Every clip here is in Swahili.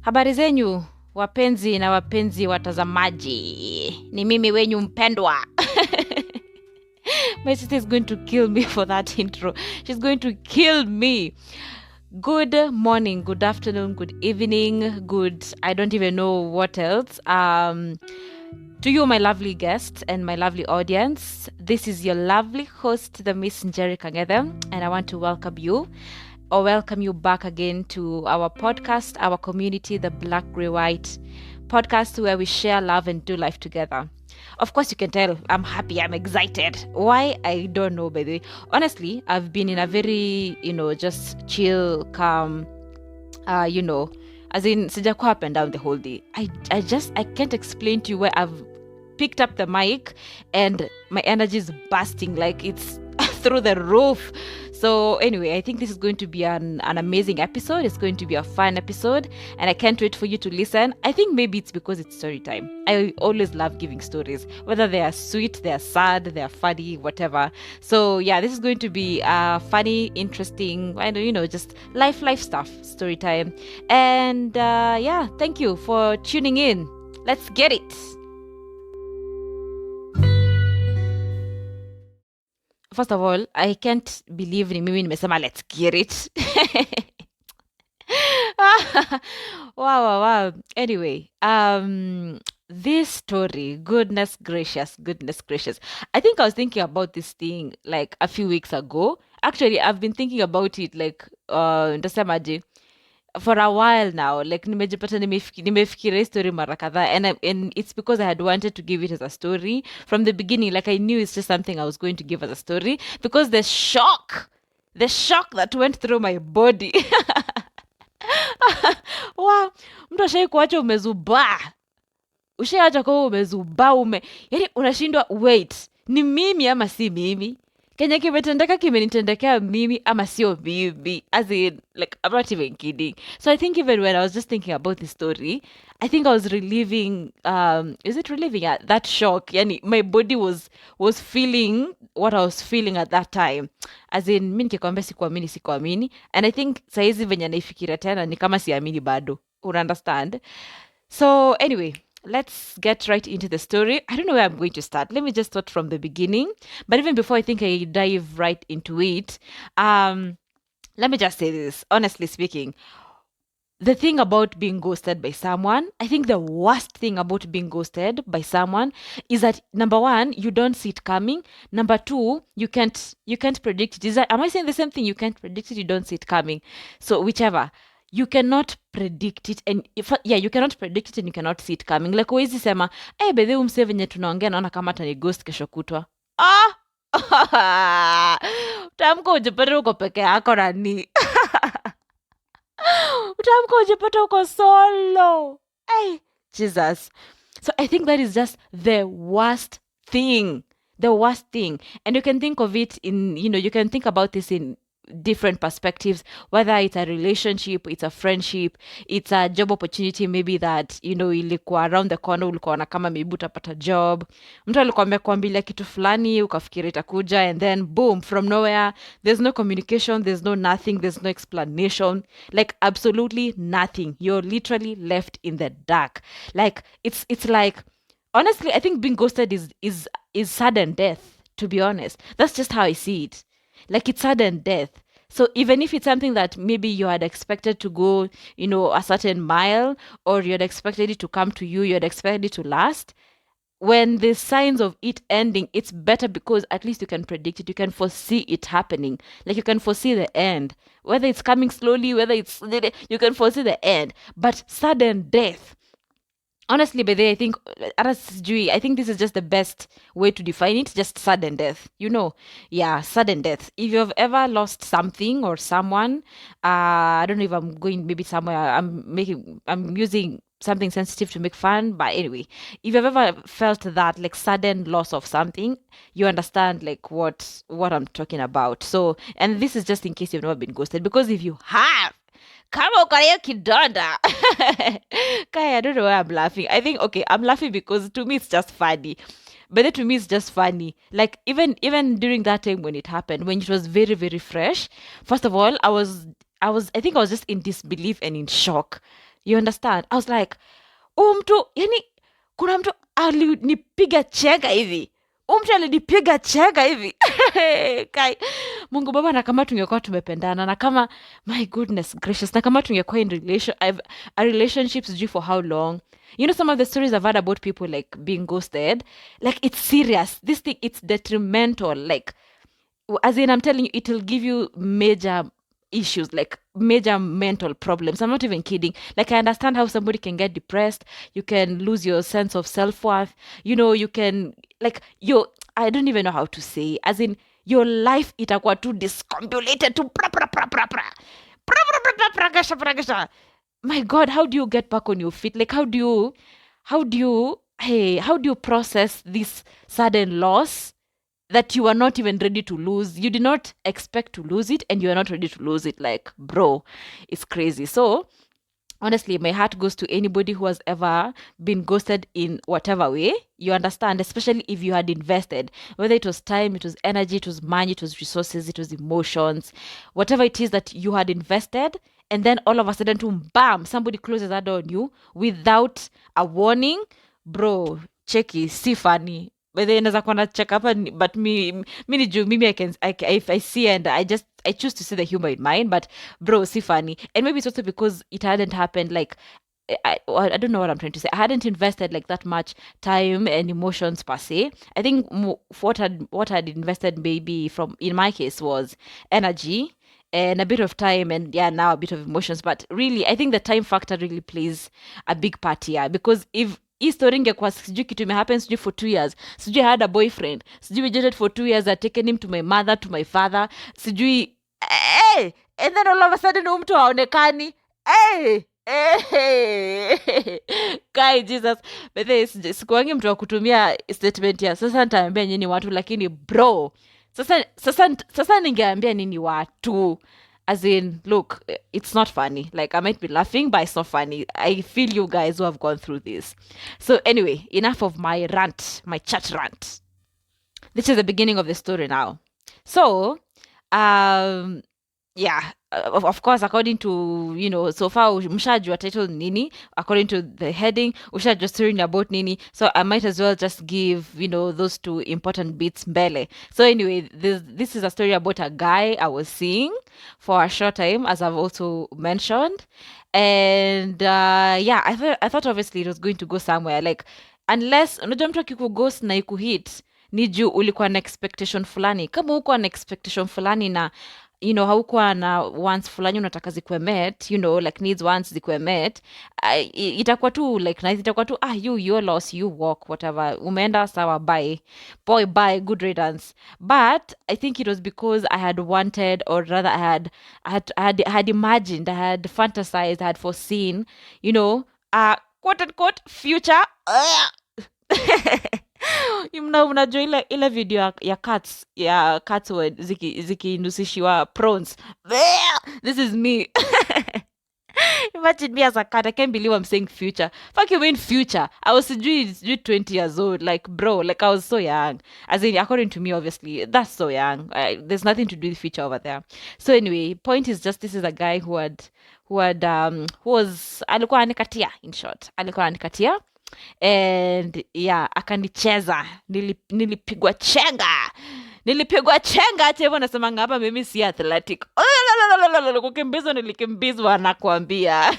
Habari zenyu wapenzi na wapenzi watazamaji. Ni mimi wenyu mpendwa. My sister is going to kill me for that intro. She's going to kill me. Good morning, good afternoon, good evening, good I don't even know what else. To you, my lovely guests and my lovely audience, this is your lovely host, the Miss Njeri Kangedem, and I want to welcome you back again to our podcast, our community, the Black, Grey, White podcast, where we share love and do life together. Of course, you can tell I'm happy, I'm excited. Why? I don't know, by the way. Honestly, I've been in a very, just chill, calm, as in, sijakuwa up and down the whole day. I can't explain to you where I've picked up the mic and my energy is bursting, like it's through the roof. So anyway, I think this is going to be an amazing episode. It's going to be a fun episode and I can't wait for you to listen. I think maybe it's because it's story time. I always love giving stories, whether they are sweet, they are sad, they are funny, whatever. So yeah, this is going to be funny, interesting, just life stuff, story time. And thank you for tuning in. Let's get it. First of all, I can't believe ni mimi nimesema let's get it. Wow. Anyway, this story, goodness gracious. I think I was thinking about this thing like a few weeks ago. Actually, I've been thinking about it like ndasemaje for a while now. Like nimejipata nimefikiria story mara kadhaa, and it's because I had wanted to give it as a story from the beginning. Like I knew it's just something I was going to give as a story because the shock that went through my body. Wow, mtu ashai kuacha umezubaa, ushaiacha kwa umezubaa, yani unashindwa wait, ni mimi ama si mimi? Kenya kimetendeka kimenitendekea mimi ama sio mimi? As in, like, I'm not even kidding. So I think even when I was just thinking about this story, I think I was reliving that shock? Yani my body was feeling what I was feeling at that time. As in, mi nikikwambia sikuamini. And I think saizi venye naifikiria tena ni kama siamini bado. Understand? So anyway, let's get right into the story. I don't know where I'm going to start. Let me just start from the beginning. But even before I think I dive right into it, let me just say this. Honestly speaking, the thing about being ghosted by someone, I think the worst thing about being ghosted by someone is that, number one, you don't see it coming. Number two, you can't predict it. Am I saying the same thing? You can't predict it, you don't see it coming. So whichever. You cannot predict it, and you cannot predict it and you cannot see it coming. Like huwezi sema, bedhe umse venye tunaongea naona kama atani ghost kesho kutwa. Utamka ujipata uko peke yako nani. Utamka ujipata uko solo. Jesus. So I think that is just the worst thing. And you can think of it in, you can think about this in different perspectives, whether it's a relationship, it's a friendship, it's a job opportunity, maybe that ilikuwa around the corner, ulikuwa na kama maybe utapata job, mtu alikuwa amekwambia kitu fulani ukafikiri itakuja, and then boom, from nowhere, there's no communication, there's no nothing, there's no explanation, like absolutely nothing. You're literally left in the dark. Like it's like, honestly, I think being ghosted is sudden death, to be honest. That's just how I see it. Like it's sudden death. So even if it's something that maybe you had expected to go, a certain mile, or you had expected it to come to you, you had expected it to last, when there's signs of it ending, it's better because at least you can predict it. You can foresee it happening. Like you can foresee the end. Whether it's coming slowly, you can foresee the end. But sudden death, honestly, by the way, I think this is just the best way to define it. Just sudden death, sudden death. If you've ever lost something or someone, I don't know if I'm going maybe somewhere. I'm using something sensitive to make fun, but anyway, if you've ever felt that like sudden loss of something, you understand like what I'm talking about. So, and this is just in case you've never been ghosted, because if you have, kama uko na hiyo kidonda. Kai, I don't know why I'm laughing. I think, okay, I'm laughing because to me it's just funny. But then to me it's just funny. Like even during that time when it happened, when it was very, very fresh, first of all, I think I was just in disbelief and in shock. You understand? I was like, mtu, yani kuna mtu alinipiga chenga hivi. Mtu alinipiga chenga hivi. Kai, Mungu Baba, na kama tungekuwa tumependana, na kama, my goodness gracious, na kama tungekuwa in a relationship sijui for how long. You know, some of the stories I've heard about people like being ghosted, like it's serious. This thing, it's detrimental. Like, as in, I'm telling you, it'll give you major issues, like major mental problems. I'm not even kidding. Like, I understand how somebody can get depressed. You can lose your sense of self-worth. You know, you can, like, I don't even know how to say, as in, your life itakuwa too discombobulated to my God, how do you get back on your feet? Like, how do you process this sudden loss that you are not even ready to lose? You did not expect to lose it, and you are not ready to lose it. Like, bro, it's crazy. So honestly, my heart goes to anybody who has ever been ghosted in whatever way. You understand, especially if you had invested, whether it was time, it was energy, it was money, it was resources, it was emotions, whatever it is that you had invested, and then all of a sudden, bam, somebody closes that door on you without a warning. Bro, cheki, si funny. But then as I check up, but me maybe I see, and I choose to see the humor in mine. But bro, si funny, and maybe it's also because it hadn't happened. Like, I don't know what I'm trying to say. I hadn't invested like that much time and emotions per se. I think what I'd invested, maybe from, in my case, was energy and a bit of time, and yeah, now a bit of emotions. But really, I think the time factor really plays a big part here, because if hii story ingekuwa sijui kitu imehappen sijui for 2 years, sijui I had a boyfriend, sijui we dated for 2 years, I taken him to my mother, to my father, sijui hey! And then all of a sudden mtu haonekani. Hey! Hey! Kai, Jesus. But sikuwangi mtu wa kutumia statement ya sasa nitaambia nini watu, lakini bro, sasa ningeambia nini watu? As in, look, it's not funny. Like, I might be laughing, but it's not funny. I feel you guys who have gone through this. So anyway, enough of my rant, my chat rant. This is the beginning of the story now. So, yeah, of course, according to, you know, so far mshajua title nini, according to the heading, ushajua story about nini, so I might as well just give, you know, those two important bits mbele. So anyway, this is a story about a guy I was seeing for a short time, as I've also mentioned, and yeah, I thought obviously it was going to go somewhere, like, unless unajua mtu akikughost na ikuhit ni juu ulikuwa na expectation fulani. Kama hukuwa na expectation fulani na, you know, haukuwa na wants fulani unataka zikuwe met, you know, like needs wants zikuwe met, itakuwa tu like nice, itakuwa tu you lost, you walk, whatever, umeenda sawa, bye boy, bye, good riddance. But I think it was because I had wanted, or rather I had imagined, I had fantasized, I had foreseen, you know, quote unquote future. Mnajua ile video ya cats zikinusishiwa prawns. This is me. Imagine me as a cat. I can't believe I'm saying future. Fuck you mean future? I was 20 years old. Like, bro, like I was so young. As in, according to me, obviously, that's so young. There's nothing to do with future over there. So anyway, point is just, this is a guy who was alikuwa anikatia, in short. Alikuwa anikatia. And yeah, akanicheza, nilipigwa chenga hata hivyo nasemanga hapa mimi si athletic. Kukimbizwa nilikimbizwa, nakwambia.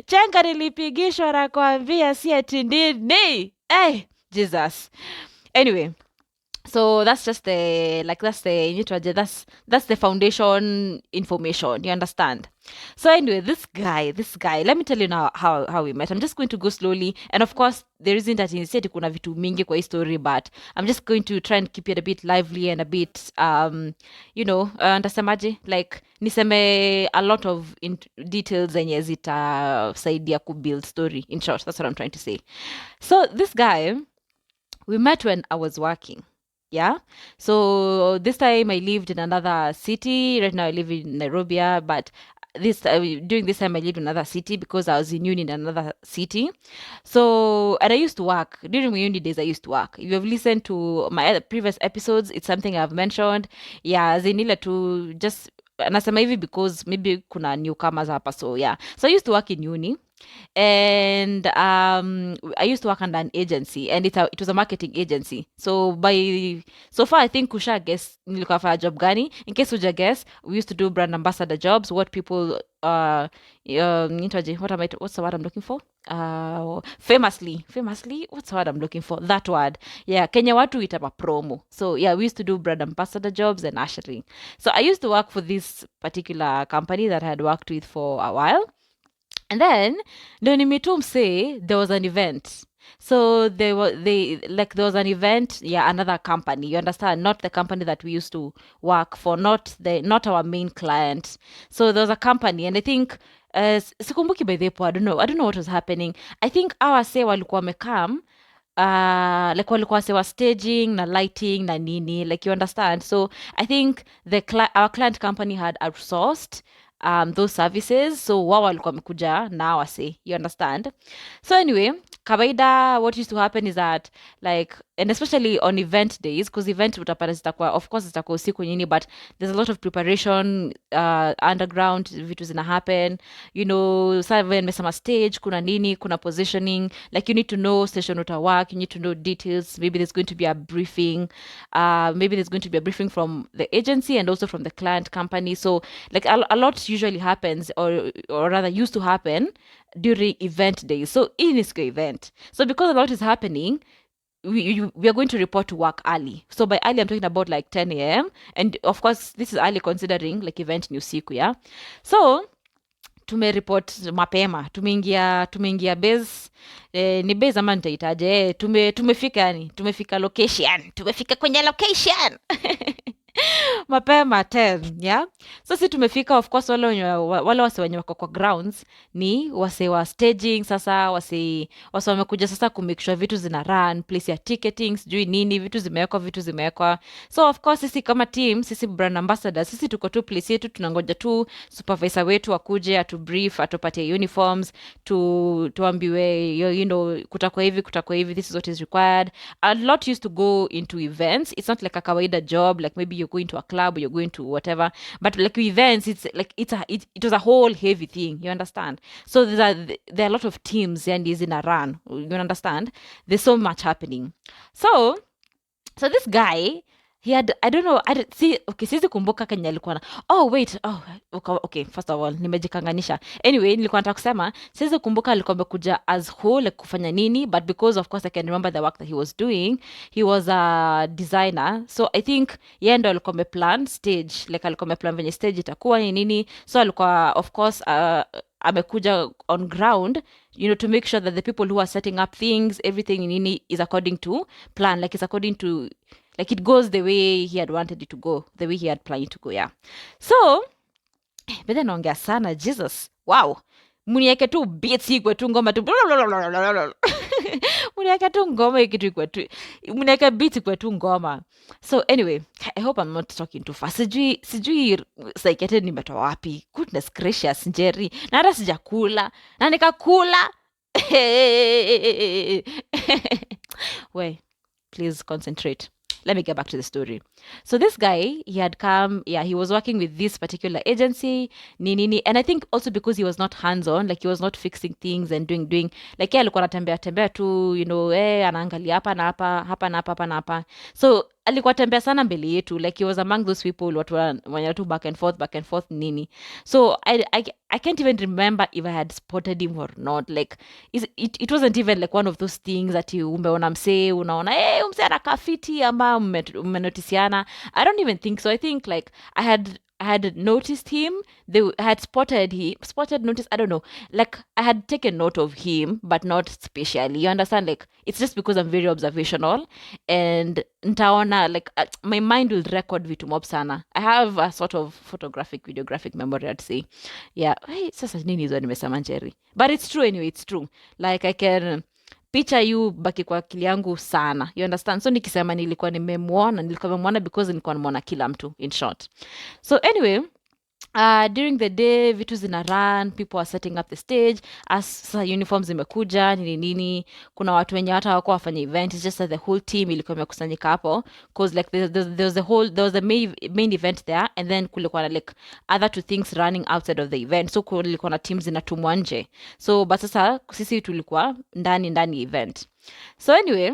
Chenga nilipigishwa, nakwambia, si ati nini. Hey, Jesus. Anyway, so that's just that's the foundation information, you understand? So anyway, this guy, let me tell you now how we met. I'm just going to go slowly, and of course there isn't that instead kuna vitu mingi kwa hii story, but I'm just going to try and keep it a bit lively and a bit you know, ndasemaje, like niseme a lot of details zenye zitasaidia kubuild story. In short, that's what I'm trying to say. So this guy, we met when I was working. Yeah. So this time I lived in another city. Right now I live in Nairobi, but during this time I lived in another city because I was in uni in another city. So, and I used to work. During my uni days, I used to work. If you've listened to my other previous episodes, it's something I've mentioned. Yeah, zinile to just nasema hivi because maybe kuna newcomers hapa, so yeah. So I used to work in uni, and I used to work under an agency, and it was a marketing agency. So so far I think kusha guess nilikuwa nafanya job gani. In case uja guess, we used to do brand ambassador jobs. What people what's the word I'm looking for? Famously, what's the word I'm looking for? That word. Yeah, Kenya watu itapa promo. So yeah, we used to do brand ambassador jobs and ushering. So I used to work for this particular company that I had worked with for a while. And then ndo nimetum say there was an event. So there was an event, yeah, another company, you understand, not the company that we used to work for, not our main client. So there was a company, and I think sikumbuki by the I don't know what was happening. I think our say walikuwa wamekam like walikuwa sewa staging na lighting na nini, like you understand. So I think our client company had outsourced those services, so wao walikuwa wamekuja na wase, you understand. So anyway, kawaida what used to happen is that, like, and especially on event days, because event utapata zitakuwa, of course zitakuwa usiku nini, but there's a lot of preparation underground, vitu zina happen, you know. Sasa vile nimesema stage, kuna nini, kuna positioning, like you need to know station uta work, you need to know details. Maybe there's going to be a briefing, from the agency and also from the client company. So like a lot usually happens, or rather used to happen during event days. So in this event, so because a lot is happening, we are going to report to work early. So by early, I'm talking about like 10 a.m. And of course, this is early considering like event ni usiku, yeah. So tumereport mapema, tumeingia base, ni base ama nitaitaje, tumefika, yani tumefika location, tumefika kwenye location mapema 10, yeah. So si tumefika, of course wale wase wenye wako kwa grounds ni wase wa staging. Sasa wase wamekuja sasa kumake sure vitu zina run, place ya ticketing, sijui nini, vitu zimewekwa. So of course sisi kama team, sisi brand ambassadors, sisi tuko tu place yetu, tunangoja tu supervisor wetu akuje atubrief, atupatie uniforms, tuambiwe, you know, kutakuwa hivi, this is what is required. A lot used to go into events. It's not like a kawaida job, like maybe you're going to a club or you're going to whatever, but like events, it's like it was a whole heavy thing, you understand. So there are a lot of teams and is in a run, you understand. There's so much happening. So this guy, he had, I don't know, sizi kumbuka kenya alikuwa na, okay, first of all nimejikanganisha. Anyway, nilikuwa nataka kusema sizi kumbuka alikuwa amekuja as whole, like kufanya nini, but because of course I can remember the work that he was doing, he was a designer. So I think yeye ndo alikuwa ameplan stage, like alikuwa ameplan venye stage itakuwa nini. So alikuwa of course amekuja on ground, you know, to make sure that the people who are setting up things, everything nini is according to plan, like it's according to, like it goes the way he had wanted it to go, the way he had planned it to go, yeah. So but then naongea sana, Jesus, wow, munieke tu beats ikwe tu ngoma tu munieke tu ngoma ikitu ikwe tu, munieke beats ikwe tu ngoma. So anyway, I hope I'm not talking too fast. Sijui saikete nimetoa wapi, goodness gracious Jerry, na hata sijakula na nikakula wait, please concentrate. Let me get back to the story. So this guy, he had come, yeah, he was working with this particular agency, nini, and I think also because he was not hands-on, like he was not fixing things and doing, like alikuwa anatembea tu, you know, anaangalia hapa na hapa. So alikuwa tembea sana mbele yetu, like he was among those people watu wanya tu back and forth nini. So I can't even remember if I had spotted him or not. Like it wasn't even like one of those things that umeona msee, unaona msee anakaa fiti ama mmenotisiana. I don't even think so. I think like I had noticed him. They had noticed, I don't know. Like I had taken note of him, but not specially. You understand? Like it's just because I'm very observational, and ntaona, like my mind will record vitu mob sana. I have a sort of videographic memory, I'd say. Yeah. Hey, sasa nini hizo nimesema Njeri? But it's true anyway, it's true. Like I can picha yu baki kwa akili yangu sana, you understand. So nikisema nilikuwa nimemwona because nilikuwa nimeona kila mtu, in short. So anyway, during the day vitu zina run, people are setting up the stage as sasa uniforms zimekuja nini, kuna watu wenye hata wako wafanya event. It's just that the whole team ilikuwa imekusanyika hapo cause like there was the main event there, and then kulikuwa na like other two things running outside of the event, so kulikuwa na teams zinatumwa nje, so but sasa sisi tulikuwa ndani event. So anyway,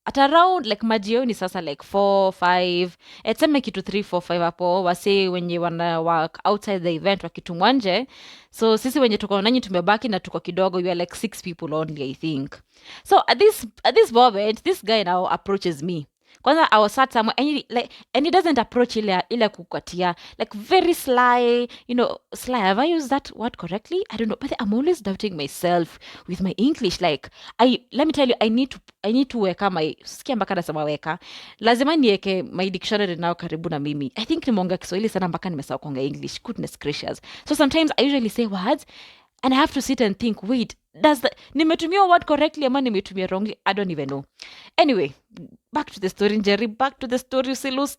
at around like majioni sasa like 4-5 etseme kitu 3-4-5 hapo wase wenye wana work outside the event wakitumwa nje, so sisi wenye tuko nanyi tumebaki na tuko kidogo, we are like 6 people only I think. So at this moment this guy now approaches me. Kwanza I was sat somewhere and he doesn't approach ile kukatia, like very sly, sly. Have I used that word correctly? I don't know, but I'm always doubting myself with my English. Like let me tell you, I need to weka my sikia mpaka nasema weka, lazima niweke my dictionary nao karibu na mimi. I think nimeongea Kiswahili sana mpaka nimesahau kuongea English. Goodness gracious. So sometimes I usually say words and I have to sit and think, wait, nimetumia word correctly ama nimetumia wrongly? I don't even know. Anyway, back to the story, Jerry. Back to the story. Usilose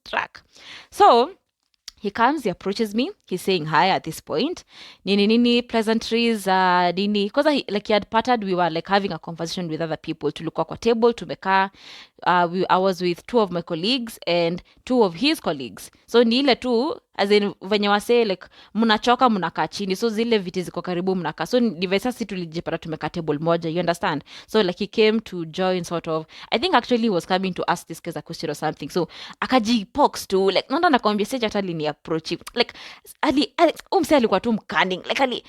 track. So he comes, he approaches me, he's saying hi at this point. Nini pleasantries, nini. Because he had parted, we were like having a conversation with other people. Tulikuwa kwa table, tumekaa. I was with 2 of my colleagues and 2 of his colleagues. So ni ile tu, as in venye wase like mnachoka mnakaa chini, so zile viti ziko karibu mnakaa, so ndivyo si tulijipata tumekaa table moja, you understand. So like he came to join sort of, I think actually he was coming to ask this guy a question or something, so akajipox tu like nanda nakwambia sije hata lini approach like umse alikuwa tu mcunning like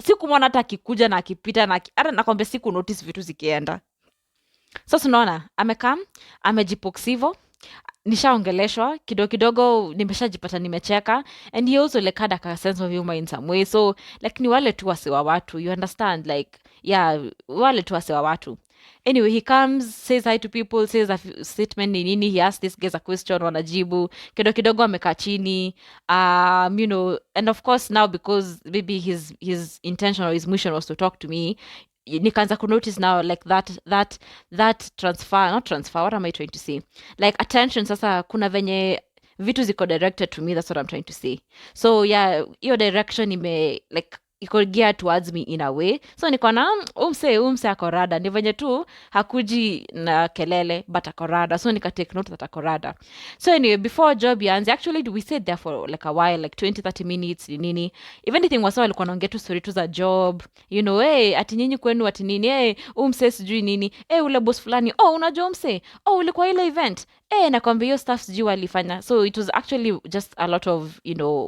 sikumwona hata akikuja na akipita na hata nakwambia siku notice vitu zikienda. Sasa unaona amekam amejipoxivo, nishaongeleshwa kidogo nimeshajipata nimecheka, and he also like had a sense of humor in some way, so like ni wale tu wase wa watu, you understand, like yeah, wale tu wase wa watu. Anyway, he comes, says hi to people, says a statement nini, he asks this guy a question, wanajibu kidogo amekaa chini, and of course now because maybe his intention or his mission was to talk to me, nikaanza kunotice now like that transfer, not transfer, what am I trying to say, like attention. Sasa kuna venye vitu ziko directed to me, that's what I'm trying to say. So yeah, hiyo direction ime like iko geared towards me in a way, so niko na umse akorada, ni venye tu hakuji na kelele but akorada, so nika take note that akorada. So anyway, before job yanze, actually we stayed there for like a while, like 20-30 minutes nini, if anything wasa walikuwa naongea tu story tu za job, ati nyinyi kwenu ati nini, umse sijui nini, ule boss fulani, unajua umse, ulikuwa ile event, nakwambia hiyo stuff sijui walifanya. So it was actually just a lot of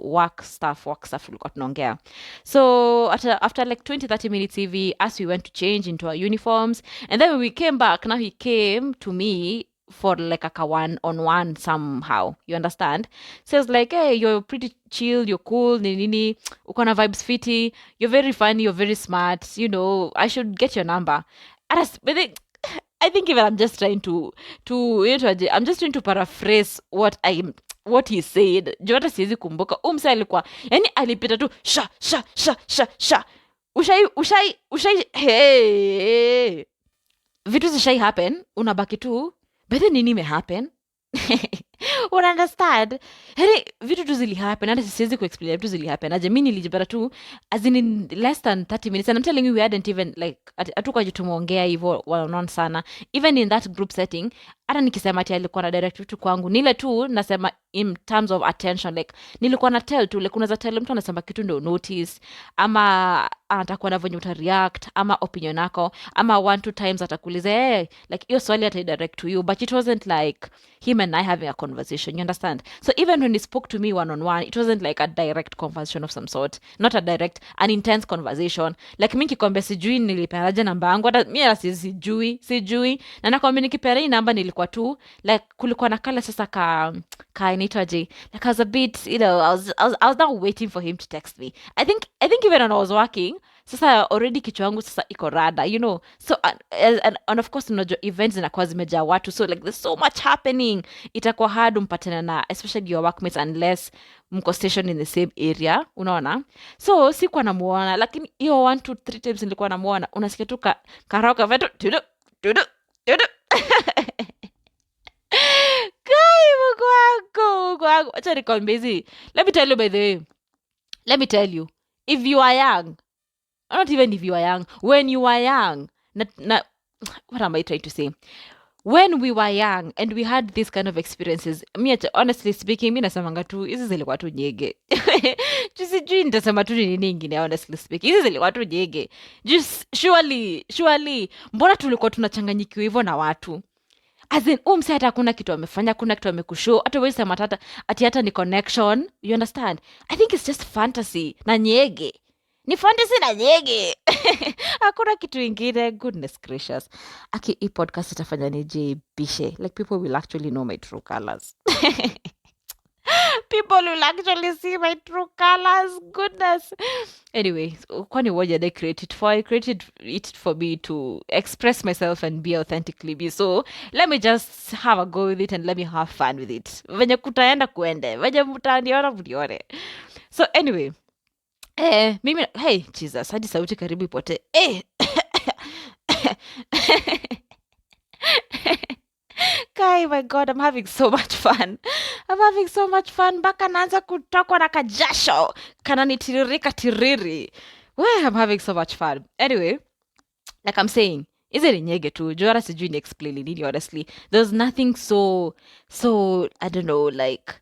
work stuff ulikuwa tunaongea. So after like 20-30 minutes hivi, as we went to change into our uniforms, and then when we came back, now he came to me for like a one-on-one somehow, you understand. So it's like, hey, you're pretty chill, you're cool, nini, uko na vibes fiti, you're very funny, you're very smart, I should get your number. And I think even I'm just trying to paraphrase what he said. Juu hata siwezi kumbuka. Umse alikuwa, yani alipita tu sha. Hey. Vitu zishai happen, unabaki tu, but then nini me happen? Una understand? Heri vitu tu zili happen, hata siwezi kuexplain vitu zili happen. Aje mimi nilijipata tu as in less than 30 minutes, and I'm telling you we hadn't even like hatukuwa tumeongea hivyo one sana, even in that group setting. Hata nikisema ati alikuwa na direct vitu kwangu, nile tu nasema in terms of attention, like nilikuwa na tell tu, like unaweza tell mtu anasema kitu ndio notice, ama atakuwa na venye uta react, ama opinion yako, ama 1-2 times atakuuliza like hiyo swali ata direct to you, but it wasn't like him and I having a conversation, you understand. So even when he spoke to me one-on-one, it wasn't like a direct conversation of some sort, not an intense conversation. Like mimi nikikwambia sijui nilipeanaje namba yangu, hata mimi sijui na nakwambia nikipea hii namba nilikuwa tu like kulikuwa na kale sasa ka inaitwaje, like I was a bit, I was now waiting for him to text me. I think even when I was working, sasa already kichwa yangu sasa iko rada, so and of course unajua events zinakuwa zimejaa watu, so like there's so much happening, itakuwa hard umpatane na especially your workmates unless mko station in the same area, unaona. So sikuwa namuona, lakini hiyo 1-2-3 times nilikuwa namuona, unasikia tu karaoke vetu tudu Kai Mungu young, acha nikwambie hizi. Let me tell you, by the way. Let me tell you. If you are young, not even if you are young, when you are young, what am I trying to say? When we were young and we had these kind of experiences, honestly speaking, mi nasemanga tu hizi zilikuwa tu nyege. Sijui nitasema tu nini ingine, honestly speaking, hizi zilikuwa tu nyege. Just surely mbona tulikuwa tunachanganyikiwa hivyo na watu? As in, msi hata hakuna kitu amefanya, kuna kitu amekushow, hata huwezi sema ati hata ni connection, you understand? I think it's just fantasy na nyege. Ni fantasy na nyege. Hakuna kitu ingine. Goodness gracious. Hii podcast itafanya nijibishe. Like, people will actually know my true colors. People will actually see my true colors. Goodness. Anyway, kwani what did I create it for? I created it for me to express myself and be authentically me. So let me just have a go with it and let me have fun with it. Venye kutaenda kuende. Venye mutaniona mnione. So anyway, mimi, hey Jesus, hadi sauti karibu ipote. Guy, my God, I'm having so much fun. Mpaka naanza kutokwa na kajasho kananitiririka tiriri. I'm having so much fun. Anyway, like I'm saying, is it nyege tu? Jora sijui ni explain nini, honestly. There's nothing so I don't know, like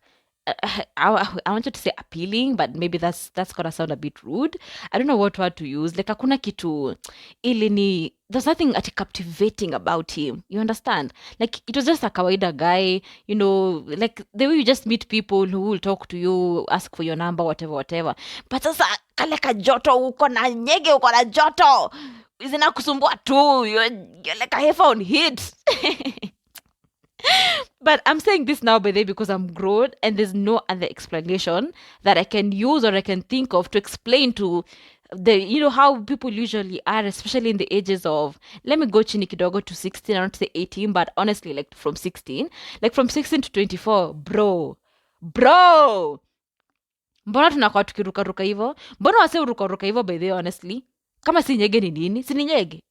I wanted to say appealing, but maybe that's gonna sound a bit rude. I don't know what word to use. Like, hakuna kitu ilini, there's nothing captivating about him. You understand? Like, it was just a kawaida guy, you know, like the way you just meet people who will talk to you, ask for your number, whatever. But sasa kale kajoto uko na nyege, uko na joto zina kusumbua tu, you're like a headphone hit. But I'm saying this now, by the way, because I'm grown and there's no other explanation that I can use or I can think of to explain to how people usually are, especially in the ages of, let me go chini kidogo to 16, I don't say 18, but honestly, like from 16 to 24, bro, mbona tunakuwa tukirukaruka hivyo? Mbona wase urukaruka hivyo, by the way, honestly? Kama si nyege ni nini? Si ni nyege?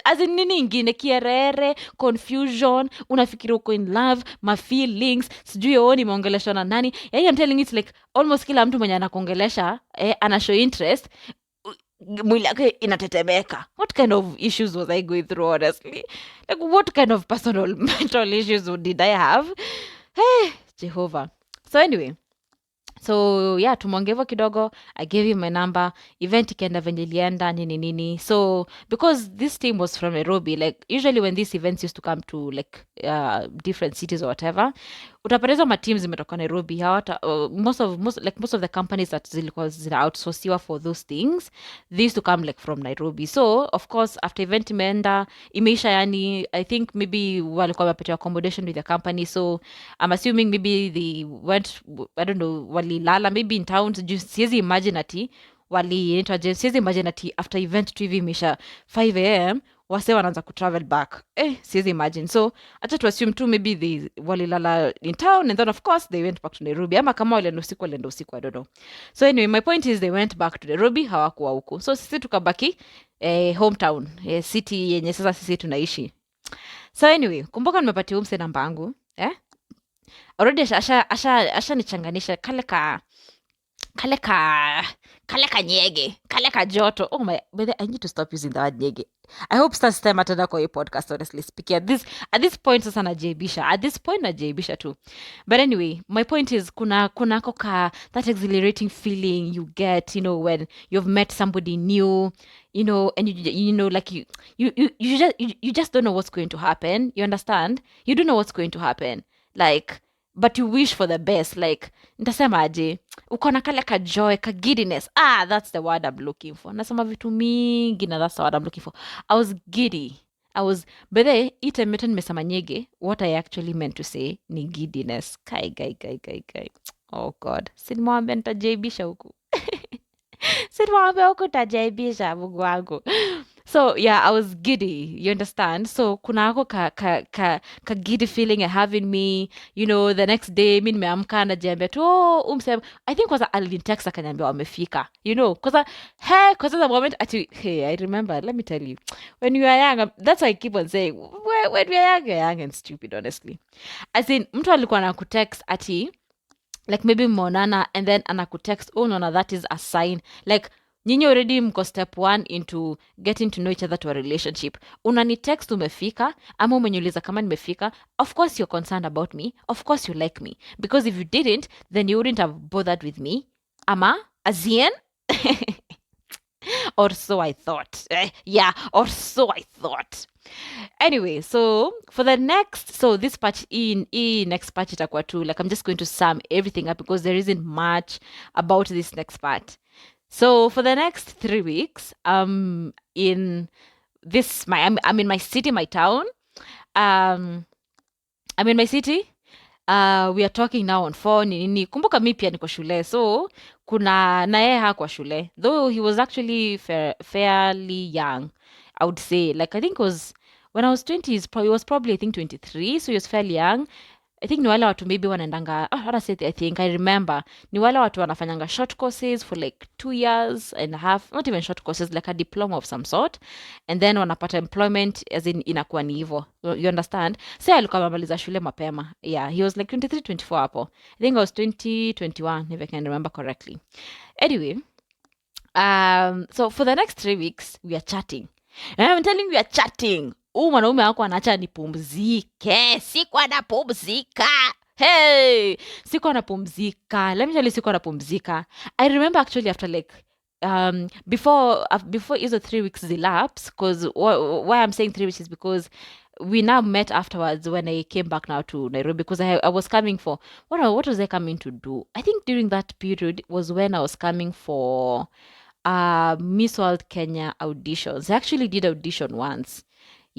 As in, nini ingine? Kierere, confusion, unafikiri uko in love, my feelings, sijui oni meongeleshwa na nani. I'm telling you, it's like almost kila mtu mwenye anakuongelesha ana show interest, mwili yake inatetemeka. What kind of issues was I going through, honestly? Like, what kind of personal mental issues did I have? Hey, Jehovah. So anyway, so yeah, tumongevo kidogo, I gave him my number, event ikaenda venye ilienda nini. So because this team was from Nairobi, like usually when these events used to come to like different cities or whatever, utapata ma teams zimetoka Nairobi. Hawata most of the companies that zilikuwa zina outsourciwa for those things, they used to come like from Nairobi. So of course after event imeisha, yani I think maybe walikuwa wamepata accommodation with the company, so I'm assuming maybe they went, I don't know, walilala maybe in town. Siwezi imagine ati siwezi imagine ati after event tu hivi imeisha 5 am wase wanaanza kutravel back. Siwezi imagine. So acha to assume tu maybe they walilala in town and then of course they went back to Nairobi, ama kama walienda usiku, I don't know. So anyway, my point is they went back to Nairobi, hawakuwa huku. So sisi tukabaki hometown, city yenye sasa sisi tunaishi. So anyway, kumbuka nimepatia umse namba yangu, already asha nichanganisha kale ka nyege, kale ka joto. Oh my, but I need to stop using the word nyege. I hope sasa time atenda kwa hii podcast, honestly speaking. At this point sasa najaibisha tu. But anyway, my point is kuna that exhilarating feeling you get, when you've met somebody new, and you know, like you just don't know what's going to happen. You understand? You don't know what's going to happen. Like, but you wish for the best. Like, nitasema aje, uko na kale ka joy, ka giddiness. That's the word I'm looking for. Nasema vitu mingi na that's the word I'm looking for. I was giddy. But then, ite nimesema nyege, what I actually meant to say ni giddiness. Kai. Oh God. Sinimwambia nitajaibisha huku. Sinimwambia huku tajaibisha Mungu wangu. So yeah, I was giddy, you understand? So kuna ako ka giddy feeling I have in me, the next day mi nimeamka najiambia tu I think kwanza alinitext akaniambia wamefika, because the moment I remember, let me tell you, when you are young, that's why I keep on saying when we are young, you're young and stupid, honestly. As in, mtu alikuwa na kutext ati like maybe mmeonana and then anakutext, oh no, that is a sign. Like nyinyi already mko step 1 into getting to know each other to a relationship. Unani text umefika ama umeniuliza kama nimefika. Of course you're concerned about me, of course you like me, because if you didn't then you wouldn't have bothered with me. Ama azien. Or so I thought. Yeah, or so I thought. Anyway, so for the next, so this part in next part itakuwa tu, like I'm just going to sum everything up because there isn't much about this next part. So for the next 3 weeks, in this I'm in my city, my town. I'm in my city. We are talking now on phone nini. Kumbuka mi pia niko shule, so kuna naye hakuwa shule, though he was actually fairly young, I would say. Like I think it was when I was 20, he was probably I think 23, so he was fairly young. I think ni wale watu maybe wanaendanga, I think I remember ni wale watu wanafanyanga short courses for like 2 years and a half, not even short courses, like a diploma of some sort, and then wanapata employment as in inakuwa ni hivyo, you understand. So alikuwa amemaliza shule mapema. Yeah, he was like 23 24 hapo. I think I was 20 21 if I can remember correctly. Anyway, so for the next 3 weeks we are chatting, and I'm telling you, we are chatting. Mwanaume wako anaacha nipumzike. Sikuwa napumzika. Hey, sikuwa napumzika. Let me tell you, sikuwa napumzika. I remember actually after like before hizo 3 weeks elapsed, because why I'm saying 3 weeks is because we now met afterwards when I came back now to Nairobi, because I was coming for what was I coming to do? I think during that period was when I was coming for Miss World Kenya auditions. I actually did audition once.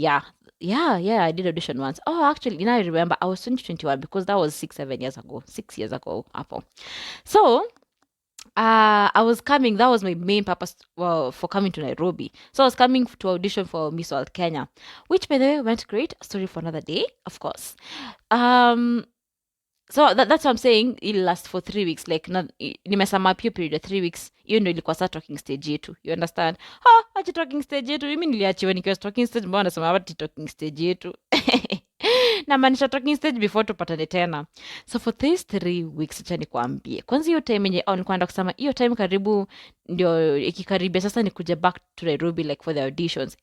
Yeah, I did audition once. Oh, actually, now I remember, I was 2021 because that was 6 years ago, Apple. So, I was coming, that was my main purpose for coming to Nairobi. So I was coming to audition for Miss World Kenya, which by the way went great. Story for another day, of course. So that's what I'm saying, it'll last for 3 weeks. Like nimesema pia period of 3 weeks, hiyo ndio ilikuwa sa talking stage yetu, you understand. Achi talking stage yetu, mimi niliachiwa nikiwa talking stage, mbona nasema ati talking stage yetu. Namaanisha talking stage before tupatane tena. So for these 3 weeks, acha nikwambie, kwanza hiyo time yenye nilikuwa naenda kusema hiyo time karibu ndio ikikaribia sasa nikuje back to Nairobi like for the auditions,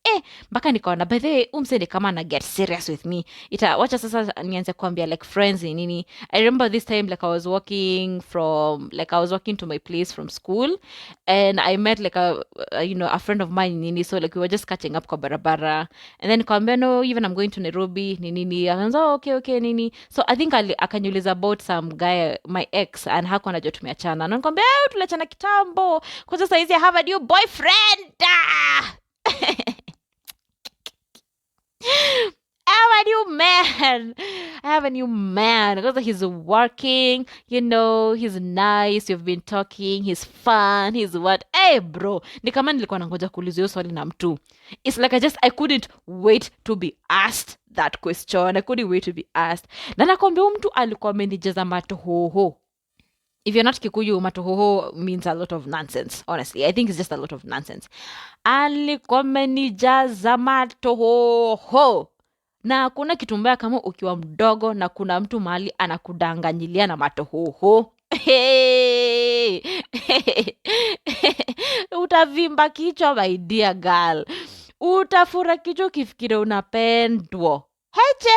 mpaka nikaona by the way umsende kama na get serious with me, wacha sasa nianze kuambia like friends nini. I remember this time like I was walking to my place from school, and I met like a friend of mine nini, so like we were just catching up kwa barabara, and then nikamwambia no, even I'm going to Nairobi nini. Akaanza okay nini. So I think akaniuliza about some guy, my ex, and hakuwa anajua tumeachana, na nikamwambia tuliachana kitambo kwa sasa hizi I have a new boyfriend. I have a new man because he's working, he's nice, you've been talking, he's fun, he's what. Hey bro, ni kama nilikuwa nangoja kuulizwa hiyo swali na mtu. It's like I couldn't wait to be asked that question. I couldn't wait to be asked. Na nakwambia mtu alikuwa amenijaza matohoho. If you're not Kikuyu, matohoho means a lot of nonsense. Honestly, I think it's just a lot of nonsense. Alikuwa amenijaza matohoho. Na hakuna kitu mbaya kama ukiwa mdogo na kuna mtu mahali anakudanganyilia na matohoho. Hey! Utavimba kichwa, my dear girl. Utafura kichwa ukifikiri unapendwa. Heche!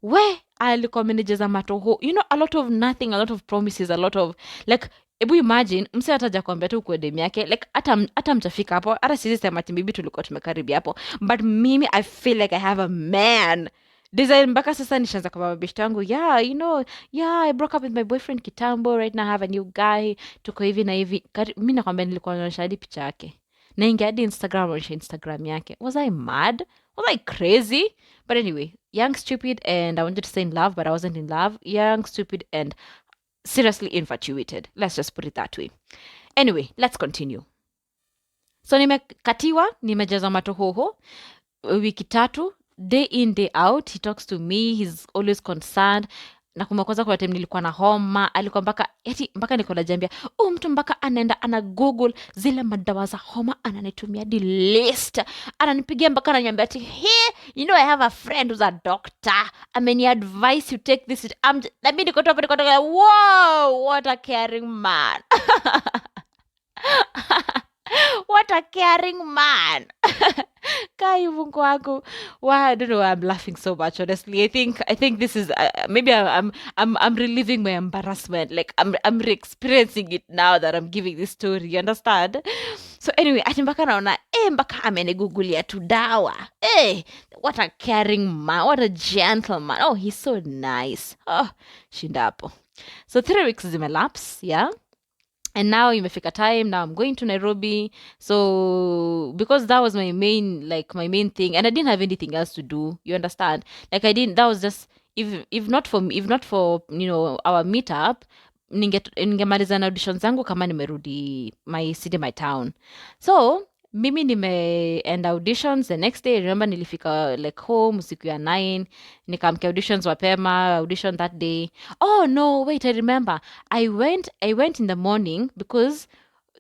We, alikuwa amenijeza matoho. A lot of nothing, a lot of promises, a lot of like, ebu imagine mse ataja kuambia tu kwa demu yake, like hata mtafika hapo, hata sisi sema ati maybe tulikuwa tumekaribia hapo, but mimi I feel like I have a man design. Mpaka sasa nishaanza kwa mabeshte wangu, I broke up with my boyfriend kitambo, right now I have a new guy, tuko hivi na hivi. Mimi nakwambia nilikuwa naonyesha hadi picha yake, naingia hadi Instagram yake. Was I mad? Was I crazy? But anyway, young, stupid, and I wanted to say in love, but I wasn't in love. Young, stupid, and seriously infatuated. Let's just put it that way. Anyway, let's continue. So nimejaza matohoho wiki 3, day in day out. He talks to me, he's always concerned. nakumbuka kwanza kuna time nilikuwa na homa, alikuwa mpaka niko najiambia mtu mpaka anaenda ana google zile madawa za homa, ananitumia the list, ananipigia mpaka ananiambia ati hey, you know I have a friend who's a doctor, ameniadvise you take this. Na mimi niko toka, wow, what a caring man. What a caring man. Kai Mungu wangu. Wow, I don't know why I'm laughing so much, honestly. I think this is maybe I'm reliving my embarrassment. Like I'm re-experiencing it now that I'm giving this story, you understand? So anyway, ati mpaka naona mpaka amenigugulia tu dawa. What a caring man, what a gentleman. Oh, he's so nice. Oh, shinda hapo. So 3 weeks zimelapse, yeah. And now imefika time, now I'm going to Nairobi. So because that was my main thing, and I didn't have anything else to do, you understand? Like that was just, if not for you know, our meetup, ningemaliza na auditions zangu kama nimerudi my city, my town. So mimi nimeenda auditions the next day. Remember nilifika like home usiku ya 9, nikamke auditions mapema, audition that day. Oh no, wait, I remember I went in the morning because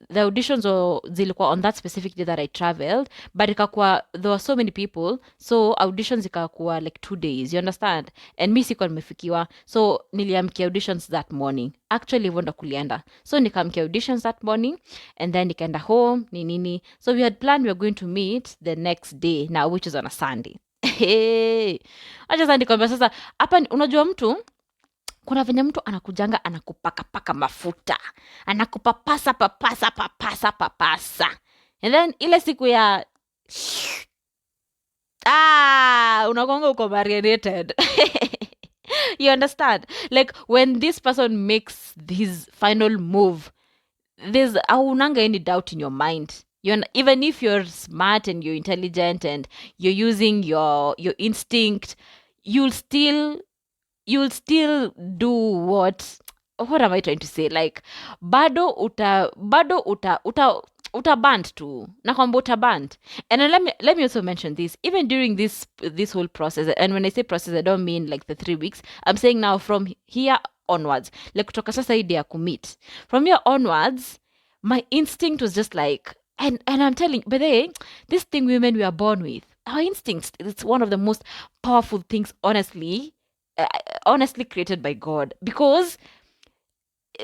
the auditions zilikuwa on that specific day that I traveled, but ikakuwa there were so many people, so auditions ikakuwa like 2 days, you understand? And mi sikuwa nimefikiwa, so niliamkia auditions that morning. Actually hivyo ndo kulienda. So nikamkia auditions that morning, and then nikaenda home nini. So we had planned we were going to meet the next day now, which is on a Sunday. Acha sasa nikwambia sasa, hapa unajua mtu kuna venye mtu anakujanga anakupaka mafuta, anakupapasa papasa, and then ile siku ya unagonga uko marinated. You understand? Like when this person makes his final move, there's aunanga any doubt in your mind. Even if you're smart and you're intelligent and you're using your instinct, you'll still do what am I trying to say? Like bado utaband tu, nakwamba utaband. And then let me also mention this, even during this whole process, and when I say process I don't mean like the 3 weeks, I'm saying now from here onwards, like kutoka sasa hii day ya commit, from here onwards my instinct was just like, and I'm telling, but this thing women we are born with, our instincts, it's one of the most powerful things, honestly created by God. Because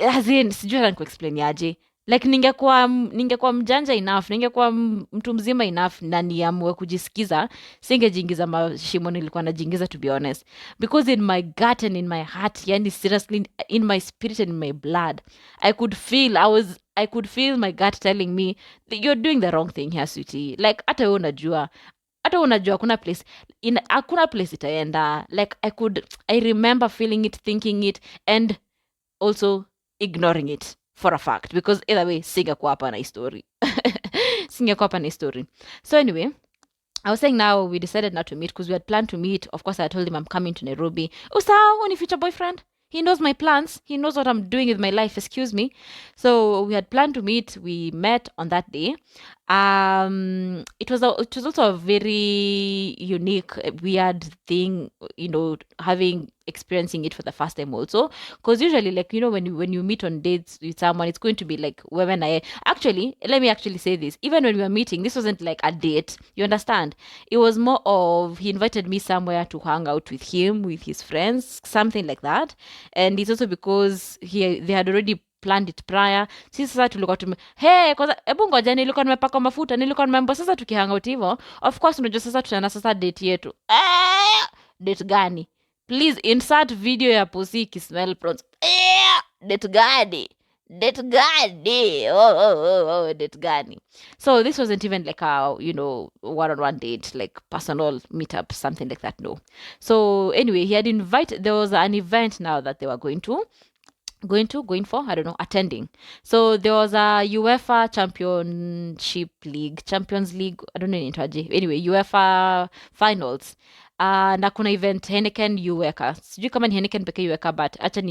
as in sijui hata nikuexplain aje, like ningekuwa mjanja enough, ningekuwa mtu mzima enough na niamue kujisikiza, singejiingiza mashimo nilikuwa najiingiza, to be honest. Because in my gut and in my heart, yani seriously in my spirit and in my blood, I could feel my gut telling me that you're doing the wrong thing here, sweetie. Like hata wewe unajua hakuna place itaenda. Like I remember feeling it, thinking it, and also ignoring it for a fact, because either way singekuwa hapa na story. So anyway, I was saying now we decided not to meet because we had planned to meet. Of course I told him I'm coming to Nairobi. Sawa, ni future boyfriend, he knows my plans, he knows what I'm doing with my life, excuse me. So we had planned to meet. We met on that day. It was also a very unique, weird thing, you know, experiencing it for the first time also, because usually, like, you know, when you meet on dates with someone, it's going to be like, let me actually say this, even when we were meeting, this wasn't like a date, you understand? It was more of, he invited me somewhere to hang out with him, with his friends, something like that. And it's also because they had already planned it prior. Sisi sasa tulikuwa kwanza hebu ngoja, nilikuwa nimepaka mafuta, nilikuwa nimeambiwa sasa tukihangout hivyo, of course unajua sasa tutaenda sasa date yetu. Date gani? Please insert video ya pussy ikismell prawns. Date gani? Oh, date gani? So this wasn't even like a, you know, one-on-one date, like personal meetup, something like that, no. So anyway, there was an event now that they were going for, I don't know, attending. So there was a UEFA Champions League, I don't know inaitwaje. Anyway, UEFA finals. Na kuna event Heineken uweka. Sijui kama ni Heineken peke uweka, but acha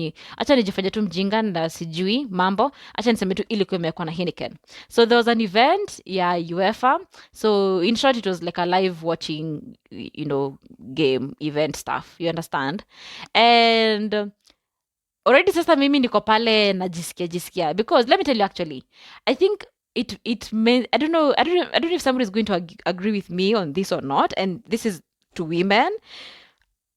nijifanye tu mjinga na sijui mambo. Acha niseme tu ilikuwa imekuwa na Heineken. So there was an event ya UEFA. So in short, it was like a live watching, you know, game event stuff. You understand? And already sasa mimi niko pale najisikia because let me tell you actually I think it may I don't know if somebody is going to agree with me on this or not, and this is to women.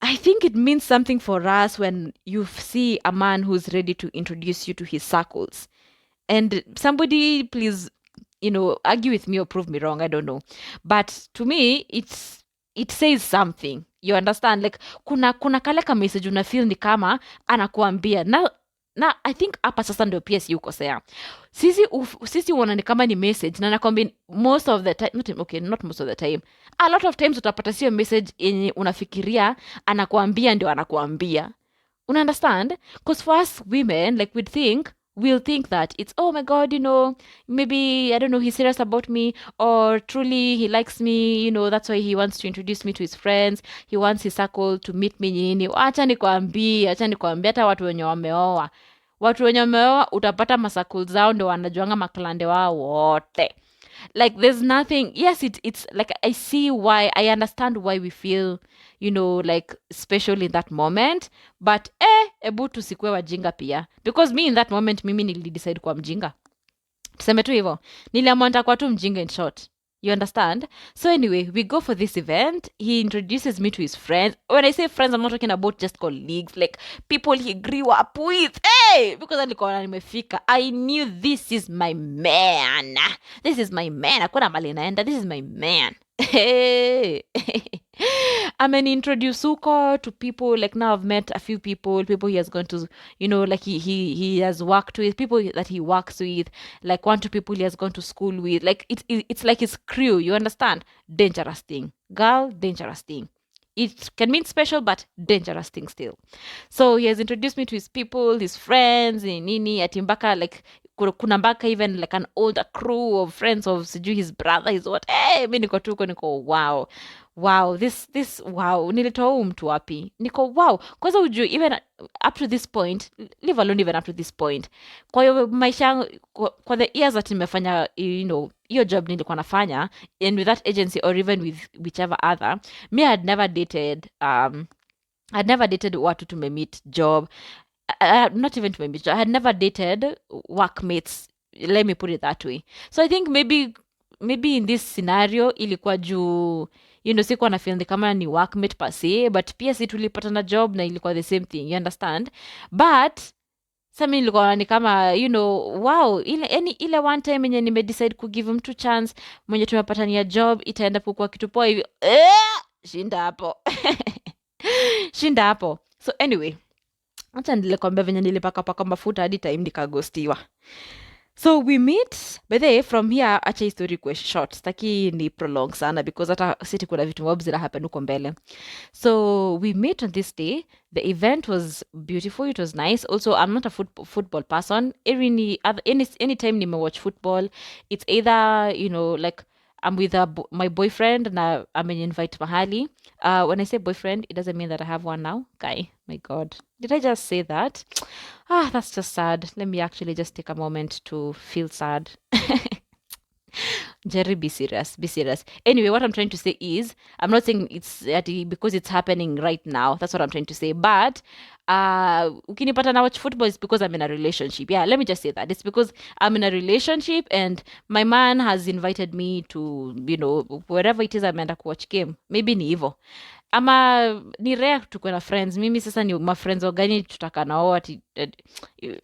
I think it means something for us when you see a man who's ready to introduce you to his circles. And somebody please, argue with me or prove me wrong, I don't know. But to me, it says something. You understand? Like kuna kale ka message una feel ni kama anakuambia na I think hapa sasa ndio pia si ukosea. Sisi uona ni kama ni message na nakwambia most of the time, not most of the time. A lot of times utapata sio message yenye unafikiria anakuambia ndio anakuambia. Una understand? Because for us women, like we'll think that it's, oh my god, maybe I don't know, he's serious about me, or truly he likes me, that's why he wants to introduce me to his friends, he wants his circle to meet me nini. Acha nikwambie hata watu wenye wameoa utapata masakul zao ndo wanajuanga maklande wao wote. Like there's nothing, yes, it's like I see why, I understand why we feel like special in that moment, but ebu tusikue wajinga pia, because me in that moment mimi nilidecide kuwa mjinga, tuseme tu hivyo, niliamua nitakuwa tu mjinga in short. You understand? So anyway, we go for this event. He introduces me to his friends. When I say friends, I'm not talking about just colleagues, like people he grew up with. Hey, because alikuwa nimefika, I knew this is my man. This is my man. Hakuna mali naenda. This is my man. Hey. Introduce huko to people. Like now I've met a few people he has gone to, like he has worked with, people that he works with, like 1-2 people he has gone to school with. Like it's like his crew. You understand? Dangerous thing, girl. Dangerous thing. It can mean special, but dangerous thing still. So he has introduced me to his people, his friends, nini atimbaka, like kuna mpaka even like an older crew of friends of sijui his brother, his what. Mi niko tuko niko wow, this wow, nilitoa huu mtu wapi, niko wow. Kwanza ujue even up to this point, leave alone even up to this point, kwa hiyo maisha yangu, kwa the years that nimefanya hiyo job nilikuwa nafanya, and with that agency or even with whichever other, me I had never dated watu tumemeet job, not even tumemeet job, I had never dated workmates, let me put it that way. So I think maybe in this scenario ilikuwa juu sikuwa na feel kama ni workmate per se, but pia si tulipatana job na ilikuwa the same thing, you understand? But sami ilikuwa ni kama wow, ile one time yenye nimedecide kugive mtu chance mwenye tumepatania job itaenda kukua kitu poa hivi, shinda hapo. Shinda hapo. So anyway, acha nilikwambia venye nilipakapaka mafuta hadi time nikagostiwa. So we meet, by the way, from here, acha story kwa short, staki ni prolong sana because hata siti kuna vitu mob zina happen huko mbele. So we meet on this day. The event was beautiful, it was nice. Also, I'm not a football person. Anytime nime watch football, it's either, like I'm with my boyfriend and I'm an invite mahali. When I say boyfriend, it doesn't mean that I have one now. Guy, my God. Did I just say that? That's just sad. Let me actually just take a moment to feel sad. Jerry, be serious. Be serious. Anyway, what I'm trying to say is, I'm not saying it's because it's happening right now. That's what I'm trying to say. But ukinipata na watch football is because I'm in a relationship. Yeah, let me just say that. It's because I'm in a relationship and my man has invited me to, wherever it is ameenda kuwatch game. Maybe ni hivo. Ama ni rare tuko na friends. Mimi sasa ni mafriends wagani tutaka nao ati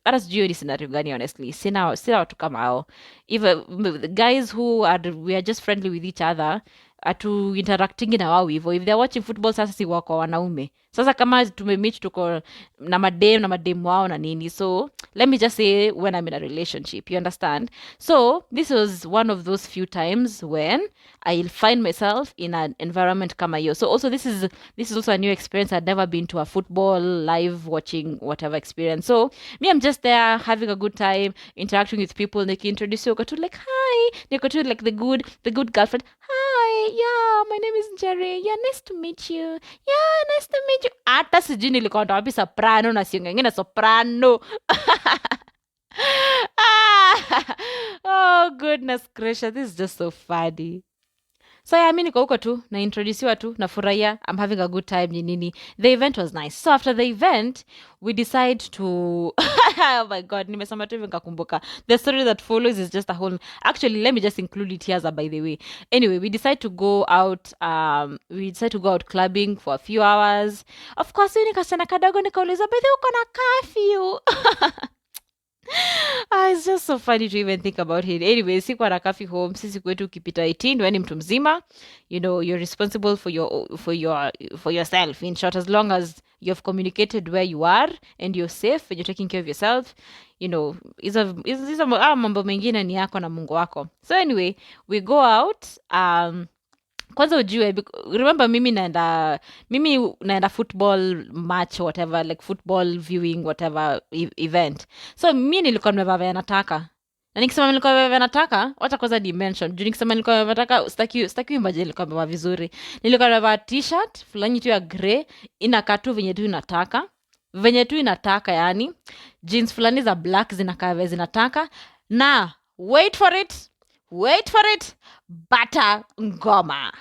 hata sijui ni scenario gani honestly. Sina watu kama hao. Even the guys who we are just friendly with each other, atu interacting na wao hivyo. If they're watching football sasa si wako wanaume. Sasa kama tumemeet tuko na madem wao na nini. So let me just say when I'm in a relationship, you understand? So this was one of those few times when I'll find myself in an environment kama hiyo. So also this is also a new experience. I'd never been to a football live watching whatever experience. So me, I'm just there having a good time, interacting with people. They can introduce you to like hi. They go to like the good girlfriend. Hi, yeah, my name is Jerry. Yeah, nice to meet you. Yeah, nice to meet you. Hata sijui nilikuwa ndo wapi soprano na sio ngine soprano. Oh goodness gracious, this is just so funny. So yeah, mimi niko huko tu na introduce tu na furahia, I'm having a good time nini. The event was nice. So after the event we decide to oh my god, nimesema tu nikakumbuka. The story that follows is just a whole, actually let me just include it here by the way. Anyway, we decide to go out clubbing for a few hours. Of course, nikasema kadogo nikauliza, "By the way, uko na curfew?" It's just so funny to even think about it. Anyway, sikuwa na coffee home. Sisi kwetu ukipita 18 when mtu mzima, you're responsible for yourself. In short, as long as you've communicated where you are and you're safe and you're taking care of yourself, hizo mambo mengine ni yako na Mungu wako. So anyway, we go out. Kwanza ujue, remember mimi naenda football match, whatever, like football viewing, whatever event. So mimi nilikuwa nimevaa vile nataka. Na nikisema nilikuwa nimevaa vile nataka, wacha kwanza dimension. Juu nikisema nilikuwa nimevaa nataka, sitaki imagine nilikuwa nimevaa vizuri. Nilikuwa nimevaa t-shirt fulani tu ya grey, inakaa tu venye tu inataka. Venye tu inataka yani. Jeans fulani za black zinakaa vile zinataka. Na wait for it, bata ngoma.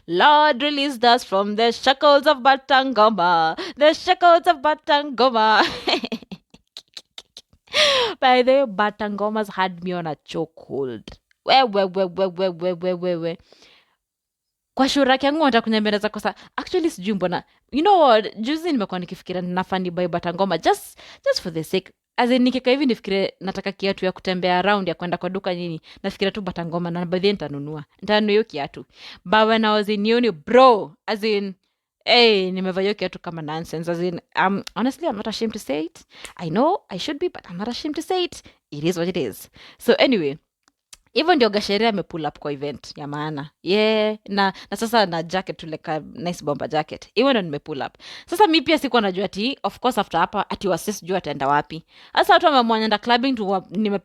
Lord, released us from the shackles of bata ngoma. The shackles of bata ngoma. By the way, bata ngomas had me on a chokehold. We. Kwa shuraki yangu nataka kunyambia kosa. Actually sijui mbona. You know what? Juzi nimekuwa nikifikiria nafani buy bata ngoma just for the sake. As in nikika hivi nifikire nataka kiatu ya kutembea around ya kwenda kwa duka nini. Nafikira tu bata ngoma na by the end nitanunua hiyo kiatu. But when I was in uni, bro, as in nimevaa hiyo kiatu kama nonsense. As in honestly I'm not ashamed to say it. I know I should be, but I'm not ashamed to say it. It is what it is. So anyway, hivyo ndio Gasheria amepull up kwa event ya maana. Yeah, na sasa na jacket tu like a nice bomber jacket. Hivyo ndio nimepull up. Sasa mimi pia sikuwa najua ati of course after hapa ati wasis jua ataenda wapi. Sasa watu wamemwanyanda clubbing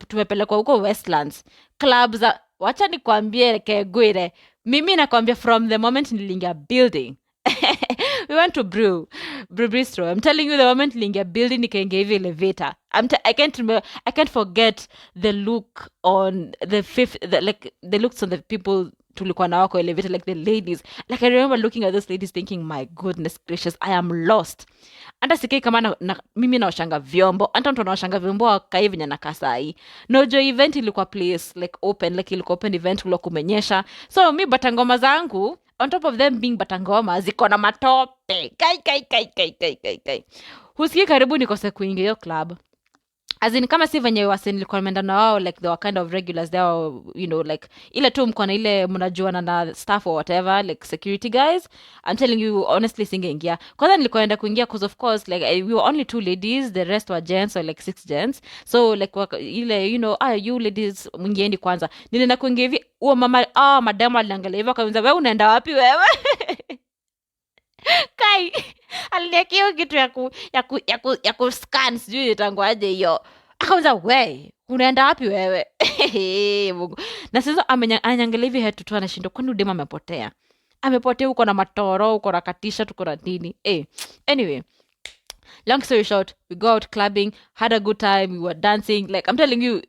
tumepelekwa huko Westlands. Clubs wacha nikwambie Kegwire. Mimi nakwambia from the moment niliingia building. We went to Brew Bistro. I'm telling you, the moment niliingia building nikaingia hivi elevator. I can't forget the look on the looks on the people tulikuwa na wako elevator, like the ladies. Like I remember looking at those ladies thinking, my goodness gracious, I am lost. Anda sikai kama mimi naoshanga vyombo. Anta mtu naoshanga vyombo wakai venye nakaa sai. Nojo event ilikuwa place like open, like ilikuwa open event kulikuwa kumenyesha. So mi batangoma zangu, on top of them being batangoma, ziko na matope. Kai. Husikii karibu nikose kuingia hiyo club. As in kama si venye wase nilikuwa nimeenda na wao, like they were kind of regulars, they were, like ile tu mko na ile mnajuana na staff or whatever, like security guys. I'm telling you honestly, singeingia. Kwanza nilikuwa naenda kuingia because of course like we were only 2 ladies, the rest were gents, or like 6 gents. So like ile you ladies mwingiendi kwanza. Nilienda kuingia hivi, huo madam aliangalia hivyo akaniuliza, wewe unaenda wapi wewe? Kai aliniekea kitu ya kuscan, sijui nitangwaje hiyo. Akauliza, we unaenda wapi wewe? Mungu. Na sasa ananyangalia hivi head to toe, anashindwa kwani udema amepotea huko na matoro huko na katisha tuko na nini. Anyway, long story short, we go out clubbing, had a good time, we were dancing. Like I'm telling you,